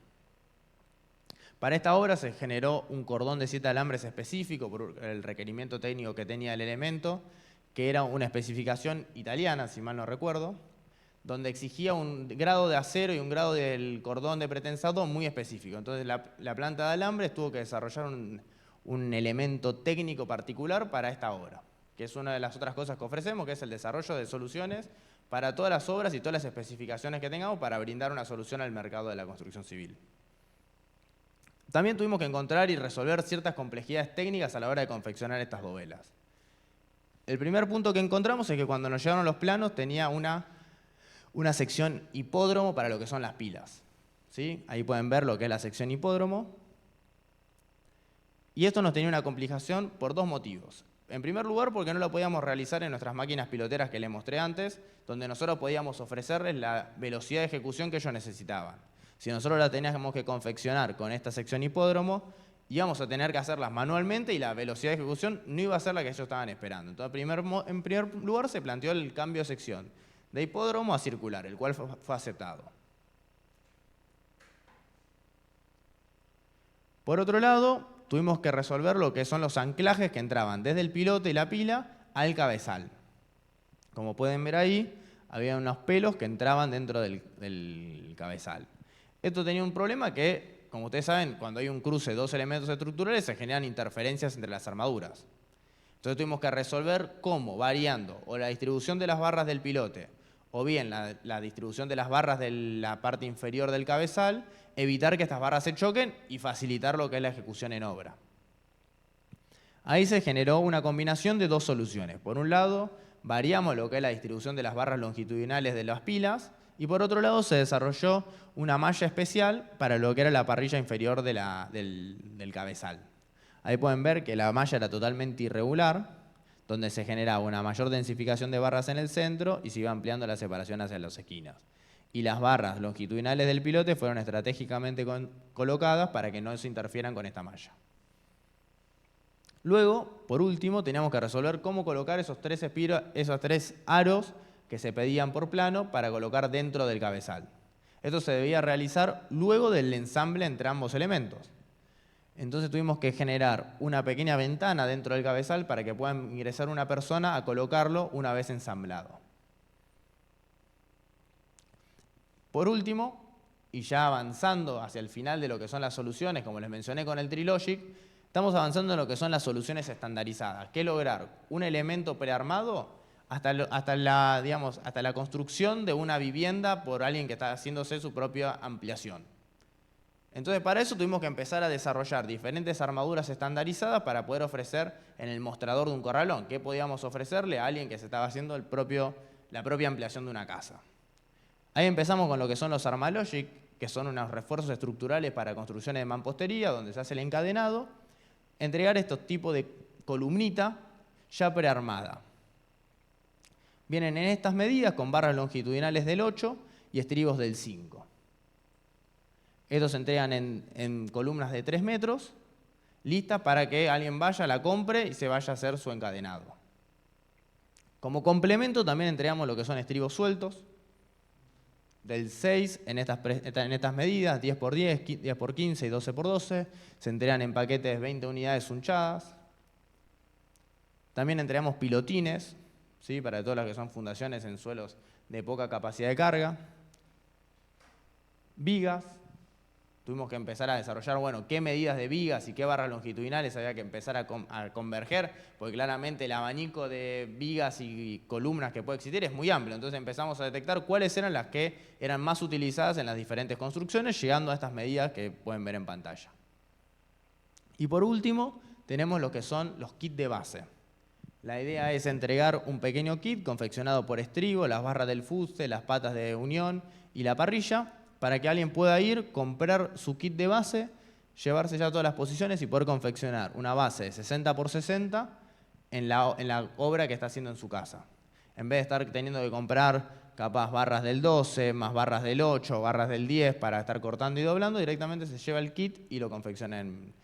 Para esta obra se generó un cordón de 7 alambres específico por el requerimiento técnico que tenía el elemento, que era una especificación italiana, si mal no recuerdo, donde exigía un grado de acero y un grado del cordón de pretensado muy específico. Entonces la planta de alambres tuvo que desarrollar un elemento técnico particular para esta obra, que es una de las otras cosas que ofrecemos, que es el desarrollo de soluciones para todas las obras y todas las especificaciones que tengamos para brindar una solución al mercado de la construcción civil. También tuvimos que encontrar y resolver ciertas complejidades técnicas a la hora de confeccionar estas dovelas. El primer punto que encontramos es que cuando nos llegaron los planos tenía una sección hipódromo para lo que son las pilas, ¿sí? Ahí pueden ver lo que es la sección hipódromo. Y esto nos tenía una complicación por 2 motivos. En primer lugar, porque no lo podíamos realizar en nuestras máquinas piloteras que les mostré antes, donde nosotros podíamos ofrecerles la velocidad de ejecución que ellos necesitaban. Si nosotros la teníamos que confeccionar con esta sección hipódromo, íbamos a tener que hacerlas manualmente y la velocidad de ejecución no iba a ser la que ellos estaban esperando. Entonces, en primer lugar, se planteó el cambio de sección de hipódromo a circular, el cual fue aceptado. Por otro lado, tuvimos que resolver lo que son los anclajes que entraban desde el pilote y la pila al cabezal. Como pueden ver ahí, había unos pelos que entraban dentro del cabezal. Esto tenía un problema que, como ustedes saben, cuando hay un cruce de 2 elementos estructurales se generan interferencias entre las armaduras. Entonces tuvimos que resolver cómo, variando o la distribución de las barras del pilote o bien la distribución de las barras de la parte inferior del cabezal, evitar que estas barras se choquen y facilitar lo que es la ejecución en obra. Ahí se generó una combinación de 2 soluciones. Por un lado, variamos lo que es la distribución de las barras longitudinales de las pilas y por otro lado se desarrolló una malla especial para lo que era la parrilla inferior del cabezal. Ahí pueden ver que la malla era totalmente irregular, donde se generaba una mayor densificación de barras en el centro y se iba ampliando la separación hacia las esquinas. Y las barras longitudinales del pilote fueron estratégicamente colocadas para que no se interfieran con esta malla. Luego, por último, teníamos que resolver cómo colocar esos 3 aros que se pedían por plano para colocar dentro del cabezal. Esto se debía realizar luego del ensamble entre ambos elementos. Entonces tuvimos que generar una pequeña ventana dentro del cabezal para que pueda ingresar una persona a colocarlo una vez ensamblado. Por último, y ya avanzando hacia el final de lo que son las soluciones, como les mencioné con el Trilogic, estamos avanzando en lo que son las soluciones estandarizadas. ¿Qué lograr? Un elemento prearmado hasta la construcción de una vivienda por alguien que está haciéndose su propia ampliación. Entonces, para eso tuvimos que empezar a desarrollar diferentes armaduras estandarizadas para poder ofrecer en el mostrador de un corralón. ¿Qué podíamos ofrecerle a alguien que se estaba haciendo la propia ampliación de una casa? Ahí empezamos con lo que son los Armalogic, que son unos refuerzos estructurales para construcciones de mampostería, donde se hace el encadenado, entregar estos tipos de columnita ya prearmada. Vienen en estas medidas con barras longitudinales del 8 y estribos del 5. Estos se entregan en columnas de 3 metros, listas para que alguien vaya, la compre y se vaya a hacer su encadenado. Como complemento también entregamos lo que son estribos sueltos, del 6 en estas medidas, 10x10, 10x15 y 12x12. Se entregan en paquetes de 20 unidades unchadas. También entregamos pilotines, ¿sí?, para todas las que son fundaciones en suelos de poca capacidad de carga. Vigas. Tuvimos que empezar a desarrollar, bueno, qué medidas de vigas y qué barras longitudinales había que empezar a converger, porque claramente el abanico de vigas y columnas que puede existir es muy amplio. Entonces empezamos a detectar cuáles eran las que eran más utilizadas en las diferentes construcciones, llegando a estas medidas que pueden ver en pantalla. Y por último, tenemos lo que son los kits de base. La idea es entregar un pequeño kit confeccionado por estribo, las barras del fuste, las patas de unión y la parrilla, para que alguien pueda ir, comprar su kit de base, llevarse ya todas las posiciones y poder confeccionar una base de 60 por 60 en la obra que está haciendo en su casa. En vez de estar teniendo que comprar capaz barras del 12, más barras del 8, barras del 10 para estar cortando y doblando, directamente se lleva el kit y lo confecciona en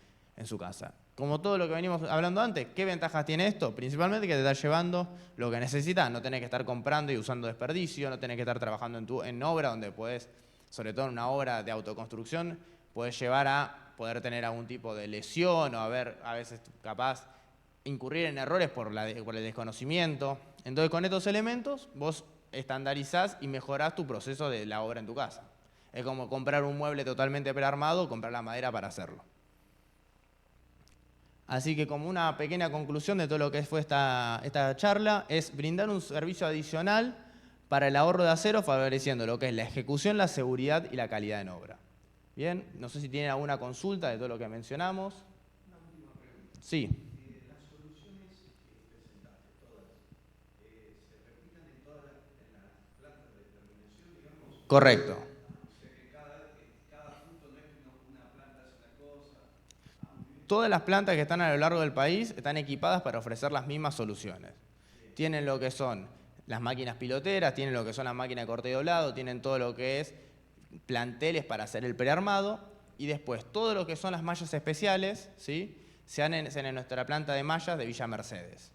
su casa. Como todo lo que venimos hablando antes, ¿qué ventajas tiene esto? Principalmente que te está llevando lo que necesitas, no tenés que estar comprando y usando desperdicio, no tenés que estar trabajando en obra donde podés, sobre todo en una obra de autoconstrucción, puedes llevar a poder tener algún tipo de lesión o a veces capaz incurrir en errores por el desconocimiento. Entonces, con estos elementos, vos estandarizás y mejorás tu proceso de la obra en tu casa. Es como comprar un mueble totalmente prearmado o comprar la madera para hacerlo. Así que como una pequeña conclusión de todo lo que fue esta charla, es brindar un servicio adicional para el ahorro de acero, favoreciendo lo que es la ejecución, la seguridad y la calidad en obra. Bien, no sé si tienen alguna consulta de todo lo que mencionamos. Una última pregunta. Sí. Las soluciones que presentaste, todas, ¿se replican en todas las plantas de terminación, digamos? Correcto. O sea que cada punto no es que una planta hace una cosa. Todas las plantas que están a lo largo del país están equipadas para ofrecer las mismas soluciones. Tienen lo que son las máquinas piloteras, tienen lo que son las máquinas de corte y doblado, tienen todo lo que es planteles para hacer el prearmado y después todo lo que son las mallas especiales, ¿sí?, se hacen en nuestra planta de mallas de Villa Mercedes.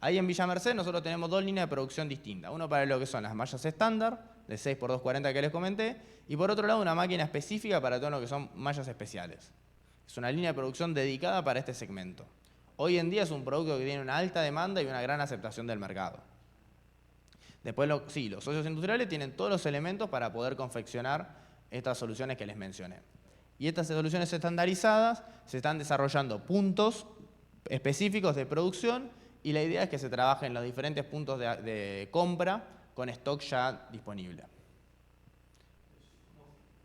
Ahí en Villa Mercedes nosotros tenemos dos líneas de producción distintas. Uno para lo que son las mallas estándar, de 6x240 que les comenté, y por otro lado una máquina específica para todo lo que son mallas especiales. Es una línea de producción dedicada para este segmento. Hoy en día es un producto que tiene una alta demanda y una gran aceptación del mercado. Después, sí, los socios industriales tienen todos los elementos para poder confeccionar estas soluciones que les mencioné. Y estas soluciones estandarizadas se están desarrollando puntos específicos de producción y la idea es que se trabaje en los diferentes puntos de compra con stock ya disponible.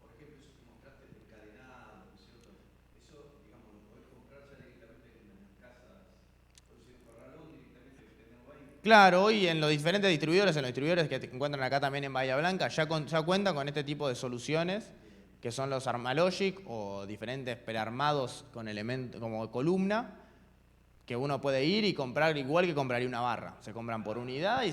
Por ejemplo, eso que mostraste el encadenado, ¿no es cierto? Eso, digamos, lo podés comprar ya directamente en las casas, producir corralón directamente que tenemos ahí. Claro, hoy en los diferentes distribuidores, que te encuentran acá también en Bahía Blanca, ya cuentan con este tipo de soluciones, que son los Armalogic o diferentes prearmados con elementos como columna, que uno puede ir y comprar igual que compraría una barra. Se compran por unidad y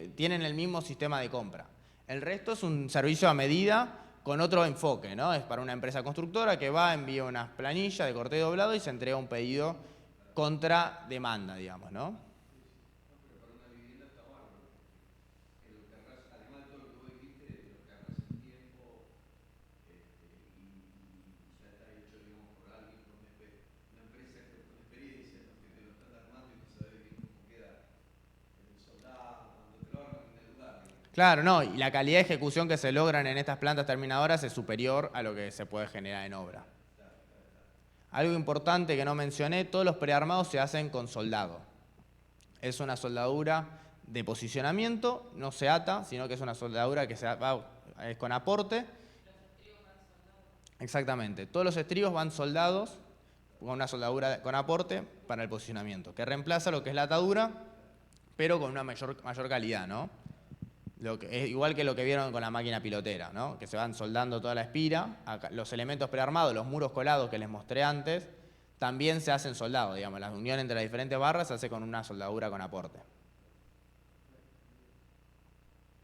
tienen el mismo sistema de compra. El resto es un servicio a medida con otro enfoque, ¿no? Es para una empresa constructora que va, envía unas planillas de corte y doblado y se entrega un pedido contra demanda, digamos, ¿no? Claro, no, y la calidad de ejecución que se logran en estas plantas terminadoras es superior a lo que se puede generar en obra. Algo importante que no mencioné, todos los prearmados se hacen con soldado. Es una soldadura de posicionamiento, no se ata, sino que es una soldadura que es con aporte. Exactamente. Todos los estribos van soldados con una soldadura con aporte para el posicionamiento, que reemplaza lo que es la atadura, pero con una mayor calidad, ¿no? Es igual que lo que vieron con la máquina pilotera, ¿no? Que se van soldando toda la espira. Acá, los elementos prearmados, los muros colados que les mostré antes, también se hacen soldados, digamos. La unión entre las diferentes barras se hace con una soldadura con aporte.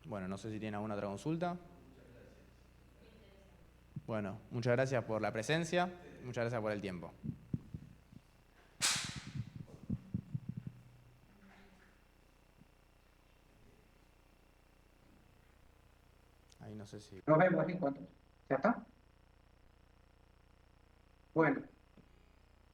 Bueno, no sé si tienen alguna otra consulta. Bueno, muchas gracias por la presencia, muchas gracias por el tiempo. Ahí no sé si... Nos vemos en cuanto. ¿Ya está? Bueno.